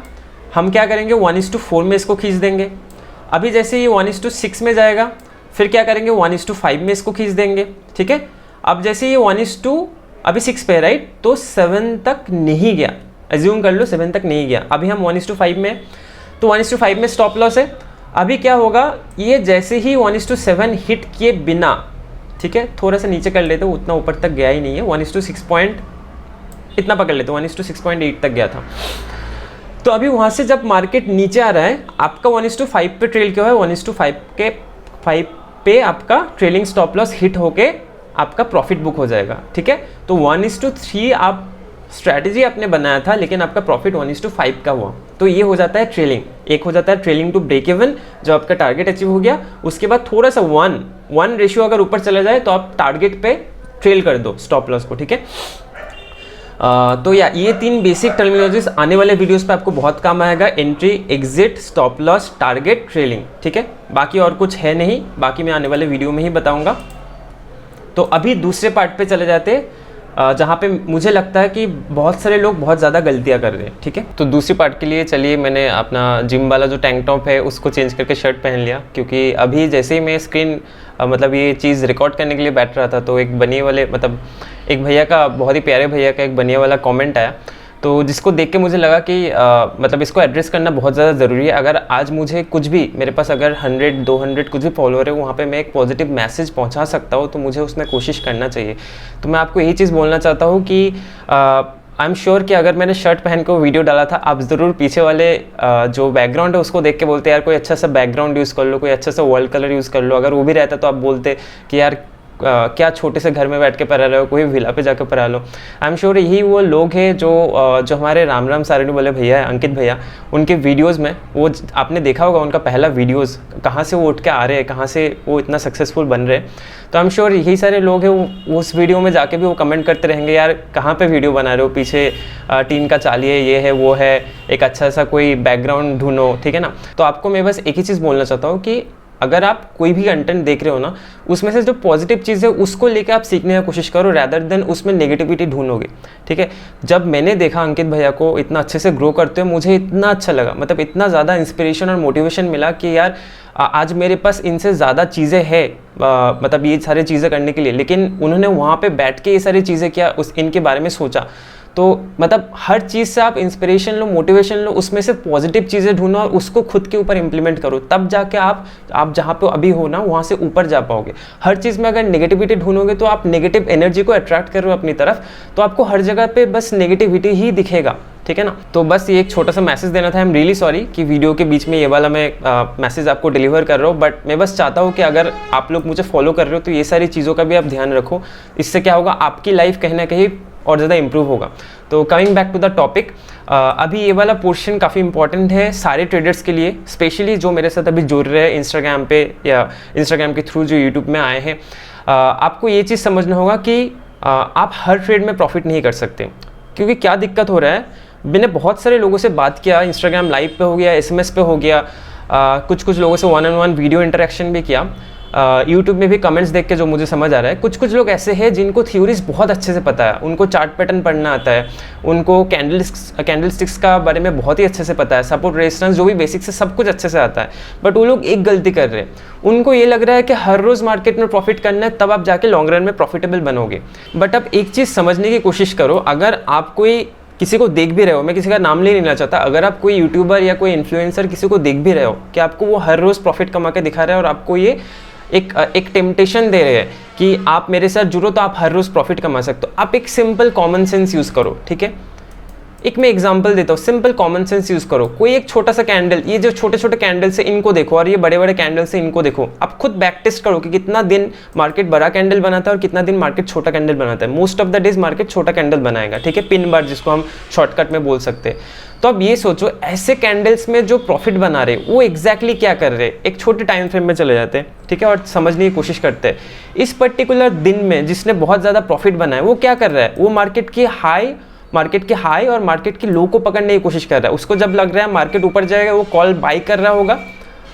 A: हम क्या करेंगे, 1:4 में इसको खींच देंगे। अभी जैसे ही 1:6 में जाएगा, फिर क्या करेंगे, 1:5 में इसको खींच देंगे, ठीक है। अब जैसे ये 1:2 अभी 6 पे, राइट, तो 7 तक नहीं गया, एज्यूम कर लो 7 तक नहीं गया। अभी हम 1:5 में, तो 1:5 में स्टॉप लॉस है। अभी क्या होगा, ये जैसे ही 1:7 हिट किए बिना, ठीक है, थोड़ा सा नीचे कर लेते हो, उतना ऊपर तक गया ही नहीं है, 1:6 इतना पकड़ लेते हो, 1:6.8 तक गया था। तो अभी वहाँ से जब मार्केट नीचे आ रहा है, आपका 1:5 पे ट्रेल क्या है, 1:5 पे आपका ट्रेलिंग स्टॉप लॉस हिट होके आपका प्रॉफिट बुक हो जाएगा, ठीक है। तो 1:3 आप स्ट्रैटेजी आपने बनाया था, लेकिन आपका प्रॉफिट 1:5 का हुआ, तो ये हो जाता है ट्रेलिंग। एक हो जाता है ट्रेलिंग टू ब्रेक इवन, जो आपका टारगेट अचीव हो गया, उसके बाद थोड़ा सा 1 रेशियो अगर ऊपर चला जाए तो आप टारगेट पे ट्रेल कर दो स्टॉप लॉस को, ठीक है। तो ये 3 बेसिक टर्मिनोलॉजीज आने वाले वीडियोस पे आपको बहुत काम आएगा, entry, exit, stop loss, target, trailing, ठीक है। बाकी और कुछ है नहीं, बाकी मैं आने वाले वीडियो में ही बताऊंगा। तो अभी दूसरे पार्ट पे चले जाते हैं, जहाँ पे मुझे लगता है कि बहुत सारे लोग बहुत ज़्यादा गलतियाँ कर रहे हैं, ठीक है। तो दूसरी पार्ट के लिए चलिए, मैंने अपना जिम वाला जो टैंक टॉप है उसको चेंज करके शर्ट पहन लिया, क्योंकि अभी जैसे ही मैं स्क्रीन मतलब ये चीज़ रिकॉर्ड करने के लिए बैठ रहा था, तो एक बनिए वाले, मतलब एक भैया का, बहुत ही प्यारे भैया का एक बनिए वाला कमेंट आया, तो जिसको देख के मुझे लगा कि मतलब इसको एड्रेस करना बहुत ज़्यादा ज़रूरी है। अगर आज मुझे कुछ भी, मेरे पास अगर 100, 200 कुछ भी फॉलोअर है, वहाँ पे मैं एक पॉजिटिव मैसेज पहुँचा सकता हूँ, तो मुझे उसमें कोशिश करना चाहिए। तो मैं आपको यही चीज़ बोलना चाहता हूँ कि आई एम श्योर कि अगर मैंने शर्ट पहन के वीडियो डाला था, आप ज़रूर पीछे वाले जो बैकग्राउंड है उसको देख के बोलते यार कोई अच्छा सा बैकग्राउंड यूज़ कर लो, कोई अच्छा सा वर्ल्ड कलर यूज़ कर लो। अगर वो भी रहता तो आप बोलते कि यार क्या छोटे से घर में बैठ के पढ़ा रहे हो, कोई विला पे जाकर पढ़ा लो। आई एम श्योर यही वो लोग हैं जो हमारे राम सारणी वाले भैया है, अंकित भैया, उनके वीडियोस में वो आपने देखा होगा, उनका पहला वीडियोस कहाँ से वो उठ के आ रहे हैं, कहाँ से वो इतना सक्सेसफुल बन रहे हैं। तो आई एम श्योर यही सारे लोग हैं, वो उस वीडियो में जाके भी वो कमेंट करते रहेंगे यार कहाँ पे वीडियो बना रहे हो, पीछे टीन का चालिए, ये है वो है, एक अच्छा सा कोई बैकग्राउंड ढूंढो, ठीक है ना। तो आपको मैं बस एक ही चीज़ बोलना चाहता हूँ कि अगर आप कोई भी कंटेंट देख रहे हो ना, उसमें से जो पॉजिटिव चीज़ है उसको लेके आप सीखने की कोशिश करो, रैदर देन उसमें नेगेटिविटी ढूंढोगे, ठीक है। जब मैंने देखा अंकित भैया को इतना अच्छे से ग्रो करते हुए, मुझे इतना अच्छा लगा, मतलब इतना ज़्यादा इंस्पिरेशन और मोटिवेशन मिला कि यार आज मेरे पास इनसे ज़्यादा चीज़ें हैं, मतलब ये सारी चीज़ें करने के लिए, लेकिन उन्होंने वहाँ पर बैठ के ये सारी चीज़ें किया, इनके बारे में सोचा। तो मतलब हर चीज़ से आप इंस्पिरेशन लो, मोटिवेशन लो, उसमें से पॉजिटिव चीज़ें ढूंढो और उसको खुद के ऊपर इंप्लीमेंट करो, तब जाके आप जहाँ पे अभी हो ना वहाँ से ऊपर जा पाओगे। हर चीज़ में अगर नेगेटिविटी ढूंढोगे तो आप नेगेटिव एनर्जी को अट्रैक्ट कर रहे हो अपनी तरफ, तो आपको हर जगह पे बस नेगेटिविटी ही दिखेगा, ठीक है ना। तो बस ये एक छोटा सा मैसेज देना था। आई एम रियली सॉरी कि वीडियो के बीच में ये वाला मैं मैसेज आपको डिलीवर कर रहा हूँ, बट मैं बस चाहता हूँ कि अगर आप लोग मुझे फॉलो कर रहे हो तो ये सारी चीज़ों का भी आप ध्यान रखो। इससे क्या होगा, आपकी लाइफ कहीं ना कहीं और ज़्यादा इंप्रूव होगा। तो coming back to the topic, अभी ये वाला पोर्शन काफ़ी इंपॉर्टेंट है सारे ट्रेडर्स के लिए, स्पेशली जो मेरे साथ अभी जुड़ रहे हैं इंस्टाग्राम पे या इंस्टाग्राम के थ्रू जो यूट्यूब में आए हैं। आपको ये चीज़ समझना होगा कि आप हर ट्रेड में प्रॉफिट नहीं कर सकते, क्योंकि क्या दिक्कत हो रहा है, मैंने बहुत सारे लोगों से बात किया, इंस्टाग्राम लाइव पे हो गया, SMS पे हो गया, कुछ लोगों से 1-on-1 वीडियो इंटरेक्शन भी किया, यूट्यूब में भी कमेंट्स देख के जो मुझे समझ आ रहा है, कुछ लोग ऐसे हैं जिनको थ्योरीज बहुत अच्छे से पता है, उनको चार्ट पैटर्न पढ़ना आता है, उनको कैंडल स्टिक्स का बारे में बहुत ही अच्छे से पता है, सपोर्ट रेजिस्टेंस जो भी बेसिक से सब कुछ अच्छे से आता है, बट वो लोग एक गलती कर रहे हैं, उनको ये लग रहा है कि हर रोज़ मार्केट में प्रॉफिट करना है, तब आप जाके लॉन्ग रन में प्रॉफिटेबल बनोगे। बट अब एक चीज़ समझने की कोशिश करो, अगर आप कोई किसी को देख भी रहे हो, मैं किसी का नाम नहीं लेना चाहता, अगर आप कोई यूट्यूबर या कोई इन्फ्लुएंसर किसी को देख भी रहे हो कि आपको वो हर रोज़ प्रॉफिट कमा के दिखा रहा है और आपको ये एक टेम्पटेशन दे रहे हैं कि आप मेरे साथ जुड़ो तो आप हर रोज़ प्रॉफिट कमा सकते हो, आप एक सिंपल कॉमन सेंस यूज़ करो, ठीक है। एक मैं एग्जांपल देता हूँ, सिंपल कॉमन सेंस यूज़ करो। कोई एक छोटा सा कैंडल, ये जो छोटे छोटे कैंडल्स है इनको देखो और ये बड़े बड़े कैंडल्स है इनको देखो, आप खुद बैक टेस्ट करो कि कितना दिन मार्केट बड़ा कैंडल बनाता है और कितना दिन मार्केट छोटा कैंडल बनाता है। Most of the days market छोटा कैंडल बनाएगा, ठीक है, पिन बार जिसको हम शॉर्टकट में बोल सकते हैं। तो अब ये सोचो, ऐसे कैंडल्स में जो प्रॉफिट बना रहे वो एग्जैक्टली क्या कर रहे हैं, एक छोटे टाइम फ्रेम में चले जाते हैं, ठीक है, और समझने की कोशिश करते हैं। इस पर्टिकुलर दिन में जिसने बहुत ज़्यादा प्रॉफिट बनाया वो क्या कर रहा है, वो मार्केट के हाई और मार्केट की लो को पकड़ने की कोशिश कर रहा है। उसको जब लग रहा है मार्केट ऊपर जाएगा वो कॉल बाई कर रहा होगा,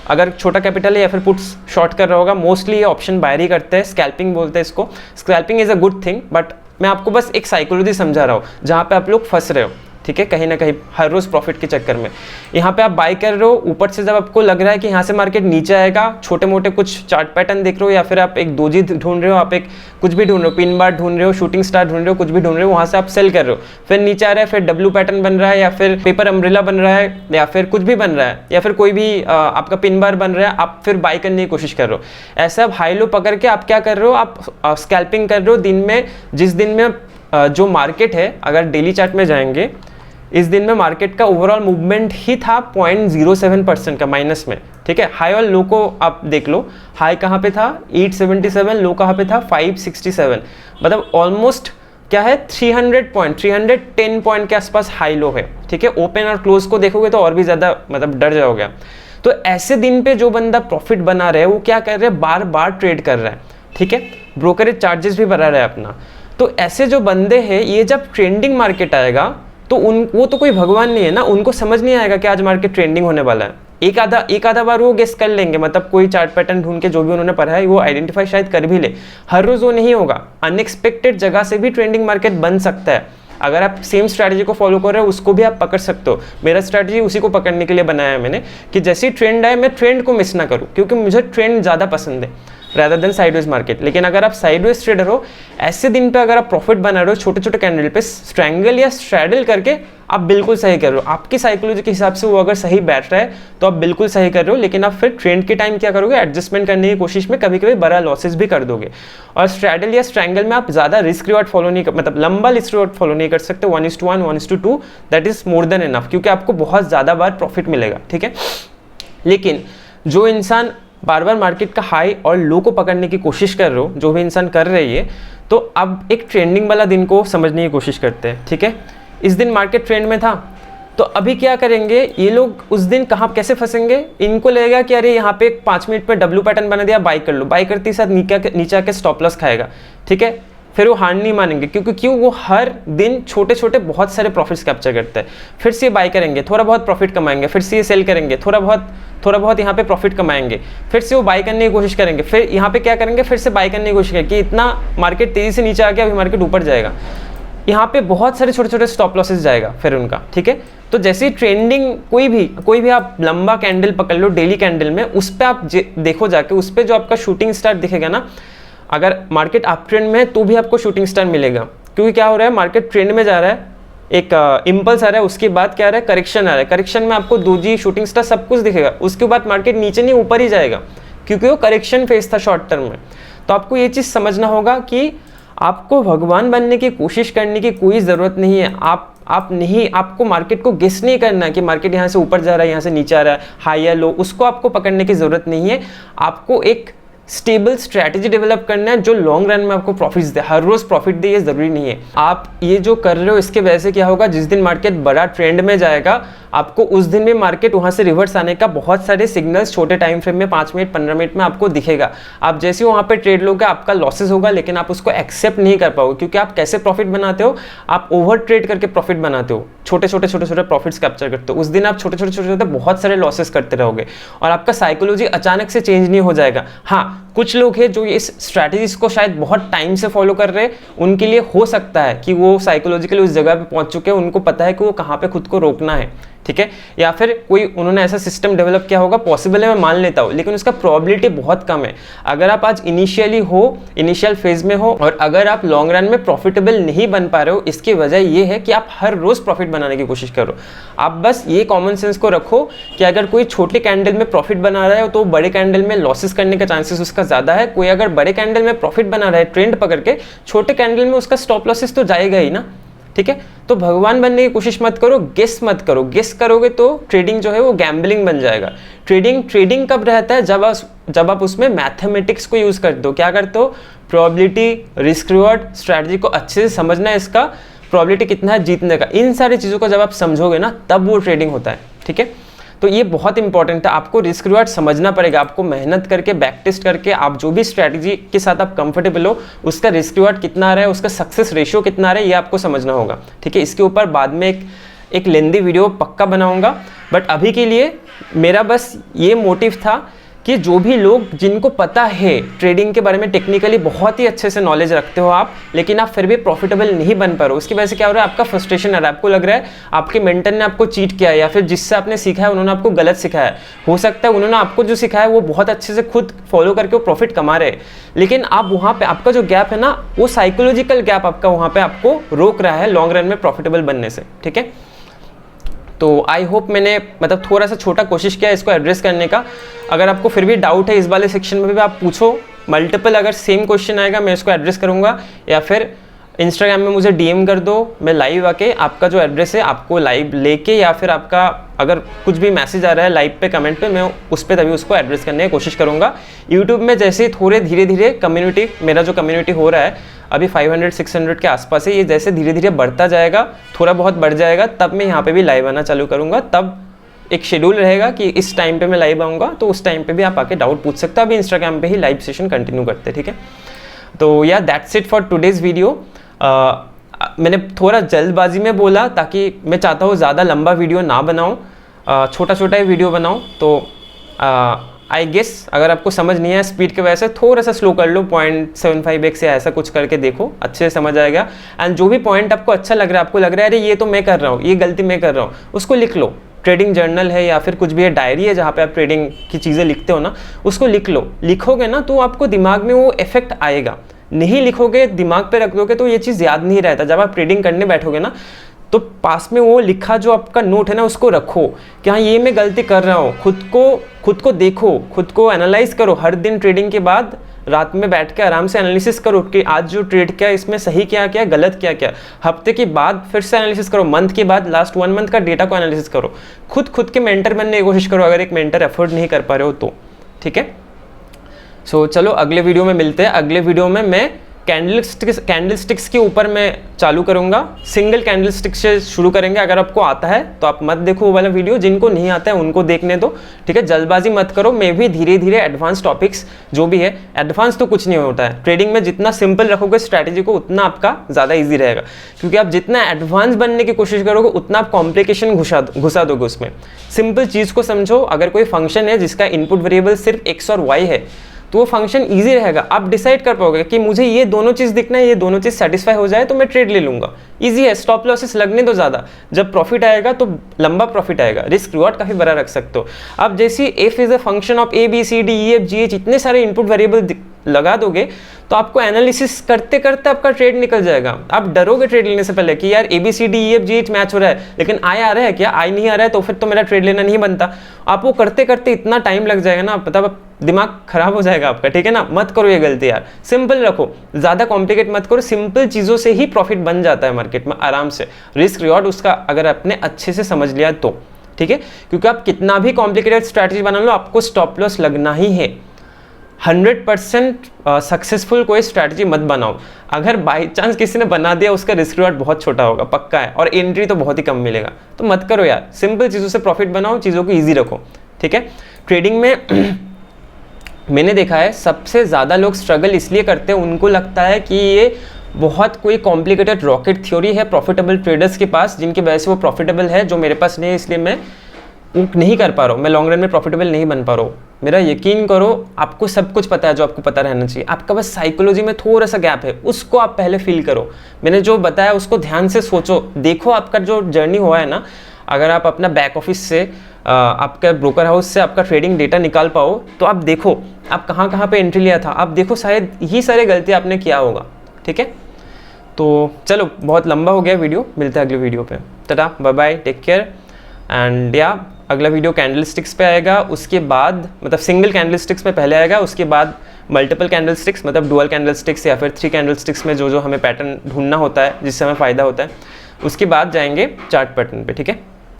A: अगर छोटा कैपिटल है, या फिर पुट्स शॉर्ट कर रहा होगा। मोस्टली ये ऑप्शन बायर ही करते हैं, स्कैल्पिंग बोलते हैं इसको। Scalping is a good thing, but मैं आपको बस एक साइकोलॉजी समझा रहा हूँ जहाँ पे आप लोग फंस रहे हो, ठीक है, कहीं ना कहीं हर रोज़ प्रॉफिट के चक्कर में। यहाँ पे आप बाय कर रहे हो, ऊपर से जब आपको लग रहा है कि यहाँ से मार्केट नीचे आएगा, छोटे मोटे कुछ चार्ट पैटर्न देख रहे हो, या फिर आप एक दोजी ढूंढ रहे हो, आप एक कुछ भी ढूंढ रहे हो, पिन बार ढूंढ रहे हो, शूटिंग स्टार ढूंढ रहे हो, कुछ भी ढूंढ रहे हो, वहाँ से आप सेल कर रहे हो, फिर नीचे आ रहा है, फिर डब्ल्यू पैटर्न बन रहा है, या फिर पेपर अम्ब्रेला बन रहा है, या फिर कुछ भी बन रहा है, या फिर कोई भी आपका पिन बार बन रहा है, आप फिर बाय करने की कोशिश कर रहे हो। ऐसा आप हाई लो पकड़ के आप क्या कर रहे हो, आप स्कैल्पिंग कर रहे हो दिन में। जिस दिन में जो मार्केट है, अगर डेली चार्ट में जाएंगे, इस दिन में मार्केट का ओवरऑल मूवमेंट ही था 0.07% का माइनस में, ठीक है। हाई और लो को आप देख लो, हाई कहाँ पे था 877, लो कहाँ पे था 567, मतलब ऑलमोस्ट क्या है 310 पॉइंट के आसपास हाई लो है, ठीक है। ओपन और क्लोज को देखोगे तो और भी ज़्यादा मतलब डर जाओगे। तो ऐसे दिन पे जो बंदा प्रॉफिट बना रहा है वो क्या कर रहा है, बार बार ट्रेड कर रहा है, ठीक है, ब्रोकरेज चार्जेस भी बढ़ा रहा है अपना। तो ऐसे जो बंदे हैं, ये जब ट्रेंडिंग मार्केट आएगा तो वो तो कोई भगवान नहीं है ना, उनको समझ नहीं आएगा कि आज मार्केट ट्रेंडिंग होने वाला है। एक आधा बार वो गेस कर लेंगे, मतलब कोई चार्ट पैटर्न ढूंढ के जो भी उन्होंने पढ़ा है वो आइडेंटिफाई शायद कर भी ले। हर रोज वो नहीं होगा, अनएक्सपेक्टेड जगह से भी ट्रेंडिंग मार्केट बन सकता है। अगर आप सेम स्ट्रैटेजी को फॉलो कर रहे हो उसको भी आप पकड़ सकते हो। मेरा स्ट्रैटेजी उसी को पकड़ने के लिए बनाया है मैंने, कि जैसे ही ट्रेंड आए मैं ट्रेंड को मिस ना करूँ, क्योंकि मुझे ट्रेंड ज़्यादा पसंद है rather than साइडवेज मार्केट। लेकिन अगर आप साइडवेज ट्रेडर हो, ऐसे दिन पे अगर आप प्रॉफिट बना रहे हो छोटे छोटे कैंडल पे स्ट्रैंगल या स्ट्रैडल करके, आप बिल्कुल सही कर रहे हो। आपकी साइकोलॉजी के हिसाब से वो अगर सही बैठ रहा है तो आप बिल्कुल सही कर रहे हो। लेकिन आप फिर ट्रेंड के टाइम क्या करोगे, एडजस्टमेंट करने की कोशिश में कभी कभी बड़ा लॉसेस भी कर दोगे। और स्ट्रैडल या स्ट्रैंगल में आप ज़्यादा रिस्क रिवॉर्ड फॉलो नहीं, मतलब लंबा रिस्क रिवॉर्ड फॉलो नहीं कर सकते। 1:1, 1:2 that is more than enough, क्योंकि आपको बहुत ज़्यादा बार प्रॉफिट मिलेगा, ठीक है। लेकिन जो इंसान बार बार मार्केट का हाई और लो को पकड़ने की कोशिश कर रहे हो, जो भी इंसान कर रही है, तो अब एक ट्रेंडिंग वाला दिन को समझने की कोशिश करते हैं, ठीक है। इस दिन मार्केट ट्रेंड में था, तो अभी क्या करेंगे ये लोग, उस दिन कहाँ कैसे फंसेंगे, इनको लगेगा कि अरे यहाँ पे 5 मिनट पे डब्ल्यू पैटर्न बना दिया, बाई कर लो। बाई करते ही साथ नीचे आके स्टॉप लॉस खाएगा, ठीक है। फिर वो हार नहीं मानेंगे, क्योंकि वो हर दिन छोटे छोटे बहुत सारे प्रॉफिट्स कैप्चर करते हैं। फिर से बाई करेंगे, थोड़ा बहुत प्रॉफिट कमाएंगे, फिर से ये सेल करेंगे, थोड़ा बहुत यहाँ पे प्रॉफिट कमाएंगे, फिर से वो बाई करने की कोशिश करेंगे, फिर यहाँ पे क्या करेंगे, फिर से बाई करने की कोशिश करेंगे कि इतना मार्केट तेजी से नीचे आ गया, अभी मार्केट ऊपर जाएगा। यहाँ पे बहुत सारे छोटे छोटे स्टॉप लॉसेस जाएगा फिर उनका, ठीक है। तो जैसे ही ट्रेंडिंग कोई भी आप लंबा कैंडल पकड़ लो डेली कैंडल में, उस पर आप देखो जाके, उस पर जो आपका शूटिंग स्टार दिखेगा ना, अगर मार्केट अप ट्रेंड में है तो भी आपको शूटिंग स्टार मिलेगा, क्योंकि क्या हो रहा है, मार्केट ट्रेंड में जा रहा है, एक इम्पल्स आ रहा है, उसके बाद क्या आ रहा है, करेक्शन आ रहा है। करेक्शन में आपको डोजी, शूटिंग स्टार सब कुछ दिखेगा, उसके बाद मार्केट नीचे नहीं ऊपर ही जाएगा, क्योंकि वो करेक्शन फेज था शॉर्ट टर्म में। तो आपको ये चीज़ समझना होगा कि आपको भगवान बनने की कोशिश करने की कोई ज़रूरत नहीं है। आपको मार्केट को गेस नहीं करना है कि मार्केट यहाँ से ऊपर जा रहा है, यहाँ से नीचे आ रहा है, हाई या लो, उसको आपको पकड़ने की ज़रूरत नहीं है। आपको एक स्टेबल स्ट्रैटेजी डेवलप करना है जो लॉन्ग रन में आपको प्रॉफिट्स दे, हर रोज प्रॉफिट दे, ये जरूरी नहीं है। आप ये जो कर रहे हो इसके वजह से क्या होगा, जिस दिन मार्केट बड़ा ट्रेंड में जाएगा आपको उस दिन भी मार्केट वहां से रिवर्स आने का बहुत सारे सिग्नल्स छोटे टाइम फ्रेम में 5 मिनट 15 मिनट में आपको दिखेगा। आप जैसे वहां पे ट्रेड लोगे आपका लॉसेस होगा, लेकिन आप उसको एक्सेप्ट नहीं कर पाओगे, क्योंकि आप कैसे प्रॉफिट बनाते हो, आप ओवर ट्रेड करके प्रॉफिट बनाते हो, छोटे छोटे प्रॉफिट्स कैप्चर करते हो। उस दिन आप छोटे छोटे बहुत सारे लॉसेस करते रहोगे और आपका साइकोलॉजी अचानक से चेंज नहीं हो जाएगा। हाँ, कुछ लोग हैं जो इस स्ट्रैटेजीज को शायद बहुत टाइम से फॉलो कर रहे हैं, उनके लिए हो सकता है कि वो साइकोलॉजिकली उस जगह पे पहुंच चुके हैं, उनको पता है कि वो कहाँ पे खुद को रोकना है, ठीक है। या फिर कोई उन्होंने ऐसा सिस्टम डेवलप किया होगा, पॉसिबल है, मैं मान लेता हूँ, लेकिन उसका प्रोबेबिलिटी बहुत कम है। अगर आप आज इनिशियल फेज में हो और अगर आप लॉन्ग रन में प्रॉफिटेबल नहीं बन पा रहे हो, इसकी वजह ये है कि आप हर रोज प्रॉफिट बनाने की कोशिश करो। आप बस ये कॉमन सेंस को रखो कि अगर कोई छोटे कैंडल में प्रॉफिट बना रहा है तो बड़े कैंडल में लॉसेस करने का चांसेस उसका ज्यादा है। कोई अगर बड़े कैंडल में प्रॉफिट बना रहा है ट्रेंड पकड़ के, छोटे कैंडल में उसका स्टॉप लॉसेस तो जाएगा ही ना, ठीक है। तो भगवान बनने की कोशिश मत करो, गेस मत करो। गेस करोगे तो ट्रेडिंग जो है वो गैम्बलिंग बन जाएगा। ट्रेडिंग कब रहता है, जब आप उसमें मैथमेटिक्स को यूज करते हो। क्या करते हो, प्रोबेबिलिटी, रिस्क रिवॉर्ड, स्ट्रैटेजी को अच्छे से समझना है, इसका प्रोबेबिलिटी कितना है जीतने का, इन सारी चीजों को जब आप समझोगे ना तब वो ट्रेडिंग होता है, ठीक है। तो ये बहुत इंपॉर्टेंट है, आपको रिस्क रिवार्ड समझना पड़ेगा। आपको मेहनत करके, बैक टेस्ट करके, आप जो भी स्ट्रैटेजी के साथ आप कंफर्टेबल हो उसका रिस्क रिवार्ड कितना आ रहा है, उसका सक्सेस रेशियो कितना आ रहा है, ये आपको समझना होगा, ठीक है। इसके ऊपर बाद में एक लेंदी वीडियो पक्का बनाऊंगा, बट अभी के लिए मेरा बस ये मोटिव था कि जो भी लोग जिनको पता है ट्रेडिंग के बारे में, टेक्निकली बहुत ही अच्छे से नॉलेज रखते हो आप, लेकिन आप फिर भी प्रॉफिटेबल नहीं बन पा रहे हो, उसकी वजह से क्या हो रहा है, आपका फ्रस्ट्रेशन आ रहा है, आपको लग रहा है आपके मेंटर ने आपको चीट किया है, या फिर जिससे आपने सीखा है उन्होंने आपको गलत सिखाया है। हो सकता है उन्होंने आपको जो सिखाया है वो बहुत अच्छे से खुद फॉलो करके वो प्रॉफिट कमा रहे हैं, लेकिन आप वहाँ पे आपका जो गैप है ना, वो साइकोलॉजिकल गैप आपका वहाँ पे आपको रोक रहा है लॉन्ग रन में प्रॉफिटेबल बनने से, ठीक है। तो आई होप मैंने मतलब थोड़ा सा छोटा कोशिश किया इसको एड्रेस करने का। अगर आपको फिर भी डाउट है इस वाले सेक्शन में भी आप पूछो, मल्टीपल अगर सेम क्वेश्चन आएगा मैं इसको एड्रेस करूंगा, या फिर इंस्टाग्राम में मुझे डीएम कर दो, मैं लाइव आके आपका जो एड्रेस है आपको लाइव लेके, या फिर आपका अगर कुछ भी मैसेज आ रहा है लाइव पे कमेंट पे, मैं उस पर तभी उसको एड्रेस करने की कोशिश करूंगा। यूट्यूब में जैसे थोड़े धीरे धीरे कम्युनिटी, मेरा जो कम्युनिटी हो रहा है अभी 500-600 के आसपास है, ये जैसे धीरे धीरे बढ़ता जाएगा, थोड़ा बहुत बढ़ जाएगा, तब मैं यहाँ पे भी लाइव आना चालू करूँगा। तब एक शेड्यूल रहेगा कि इस टाइम पे मैं लाइव आऊँगा, तो उस टाइम पे भी आप आके डाउट पूछ सकते हो। अभी इंस्टाग्राम पे ही लाइव सेशन कंटिन्यू करते हैं, ठीक है। तो या that's it for today's video. मैंने थोड़ा जल्दबाजी में बोला ताकि मैं चाहता हूँ ज़्यादा लंबा वीडियो ना बनाऊँ, छोटा छोटा ही वीडियो बनाऊँ। तो आई गेस अगर आपको समझ नहीं है स्पीड की वजह से थोड़ा सा स्लो कर लो, 0.75x या ऐसा कुछ करके देखो, अच्छे से समझ आएगा। एंड जो भी पॉइंट आपको अच्छा लग रहा है, आपको लग रहा है अरे ये तो मैं कर रहा हूँ, ये गलती मैं कर रहा हूँ, उसको लिख लो। ट्रेडिंग जर्नल है या फिर कुछ भी है, डायरी है जहाँ पे आप ट्रेडिंग की चीज़ें लिखते हो ना, उसको लिख लो। लिखोगे ना तो आपको दिमाग में वो इफेक्ट आएगा। नहीं लिखोगे, दिमाग पे रख दोगे तो ये चीज़ याद नहीं रहता। जब आप ट्रेडिंग करने बैठोगे ना तो पास में वो लिखा जो आपका नोट है ना उसको रखो कि हाँ ये मैं गलती कर रहा हूँ। खुद को देखो, खुद को एनालाइज करो। हर दिन ट्रेडिंग के बाद रात में बैठ के आराम से एनालिसिस करो कि आज जो ट्रेड किया इसमें सही क्या क्या, गलत क्या क्या। हफ्ते के बाद फिर से एनालिसिस करो, मंथ के बाद लास्ट 1 मंथ का डेटा को एनालिसिस करो। खुद के मेंटर बनने की कोशिश करो अगर एक मेंटर अफोर्ड नहीं कर पा रहे हो तो, ठीक है। सो चलो अगले वीडियो में मिलते हैं। अगले वीडियो में मैं कैंडलस्टिक्स के ऊपर मैं चालू करूंगा। सिंगल कैंडलस्टिक से शुरू करेंगे। अगर आपको आता है तो आप मत देखो वो वाला वीडियो, जिनको नहीं आता है उनको देखने दो, ठीक है। जल्दबाजी मत करो। मैं भी धीरे धीरे एडवांस टॉपिक्स जो भी है, एडवांस तो कुछ नहीं होता है ट्रेडिंग में, जितना सिंपल रखोगे स्ट्रैटेजी को उतना आपका ज़्यादा ईजी रहेगा। क्योंकि आप जितना एडवांस बनने की कोशिश करोगे उतना आप कॉम्प्लिकेशन घुसा दोगे उसमें। सिंपल चीज़ को समझो। अगर कोई फंक्शन है जिसका इनपुट वेरिएबल सिर्फ x और y है तो वो फंक्शन इजी रहेगा। आप डिसाइड कर पाओगे कि मुझे ये दोनों चीज़ दिखना है, ये दोनों चीज़ सेटिस्फाई हो जाए तो मैं ट्रेड ले लूँगा। इजी है। स्टॉप लॉसेस लगने दो ज़्यादा। जब प्रॉफिट आएगा तो लंबा प्रॉफिट आएगा। रिस्क रिवॉर्ड काफ़ी बड़ा रख सकते हो। अब जैसे F is a function of A B C D E F G H, इतने सारे इनपुट वेरिएबल लगा दोगे तो आपको एनालिसिस करते करते आपका ट्रेड निकल जाएगा। आप डरोगे ट्रेड लेने से पहले कि यार ABCDEFG मैच हो रहा है, लेकिन आई आ रहा है क्या, आई नहीं आ रहा है तो फिर तो मेरा ट्रेड लेना नहीं बनता। आप वो करते करते इतना टाइम लग जाएगा ना, मतलब दिमाग खराब हो जाएगा आपका, ठीक है ना। मत करो ये गलती यार, सिंपल रखो, ज़्यादा कॉम्प्लिकेट मत करो, सिंपल चीज़ों से ही प्रॉफिट बन जाता है मार्केट में आराम से। रिस्क रिवॉर्ड उसका अगर आपने अच्छे से समझ लिया तो, ठीक है। क्योंकि आप कितना भी कॉम्प्लिकेटेड स्ट्रैटेजी बना लो, आपको स्टॉप लॉस लगना ही है। 100% सक्सेसफुल कोई स्ट्रैटेजी मत बनाओ। अगर बाई चांस किसी ने बना दिया, उसका रिस्क रिवॉर्ड बहुत छोटा होगा, पक्का है, और एंट्री तो बहुत ही कम मिलेगा। तो मत करो यार, सिंपल चीज़ों से प्रॉफिट बनाओ, चीज़ों को ईजी रखो, ठीक है। ट्रेडिंग में मैंने देखा है सबसे ज़्यादा लोग स्ट्रगल इसलिए करते हैं, उनको लगता है कि ये बहुत कोई कॉम्प्लिकेटेड रॉकेट थ्योरी है प्रॉफिटेबल ट्रेडर्स के पास, जिनकी वजह से वो प्रॉफिटेबल है, जो मेरे पास नहीं है, इसलिए मैं नहीं कर पा रहा हूँ, मैं लॉन्ग रन में प्रॉफिटेबल नहीं बन पा रहा हूँ। मेरा यकीन करो, आपको सब कुछ पता है जो आपको पता रहना चाहिए, आपका बस साइकोलॉजी में थोड़ा सा गैप है, उसको आप पहले फील करो। मैंने जो बताया उसको ध्यान से सोचो, देखो आपका जो जर्नी हुआ है ना, अगर आप अपना बैक ऑफिस से आपका ब्रोकर हाउस से आपका ट्रेडिंग डेटा निकाल पाओ तो आप देखो आप कहाँ कहाँ पे एंट्री लिया था, आप देखो शायद यही सारे गलती आपने किया होगा, ठीक है। तो चलो, बहुत लंबा हो गया वीडियो, मिलते हैं अगले वीडियो पे, tata bye bye, take care. And या अगला वीडियो कैंडलस्टिक्स पे आएगा, उसके बाद मतलब सिंगल कैंडलस्टिक्स पे पहले आएगा, उसके बाद मल्टीपल कैंडलस्टिक्स मतलब डुअल कैंडलस्टिक्स या फिर 3 कैंडलस्टिक्स में जो हमें पैटर्न ढूंढना होता है जिससे हमें फ़ायदा होता है, उसके बाद जाएंगे चार्ट पैटर्न पे, ठीक है।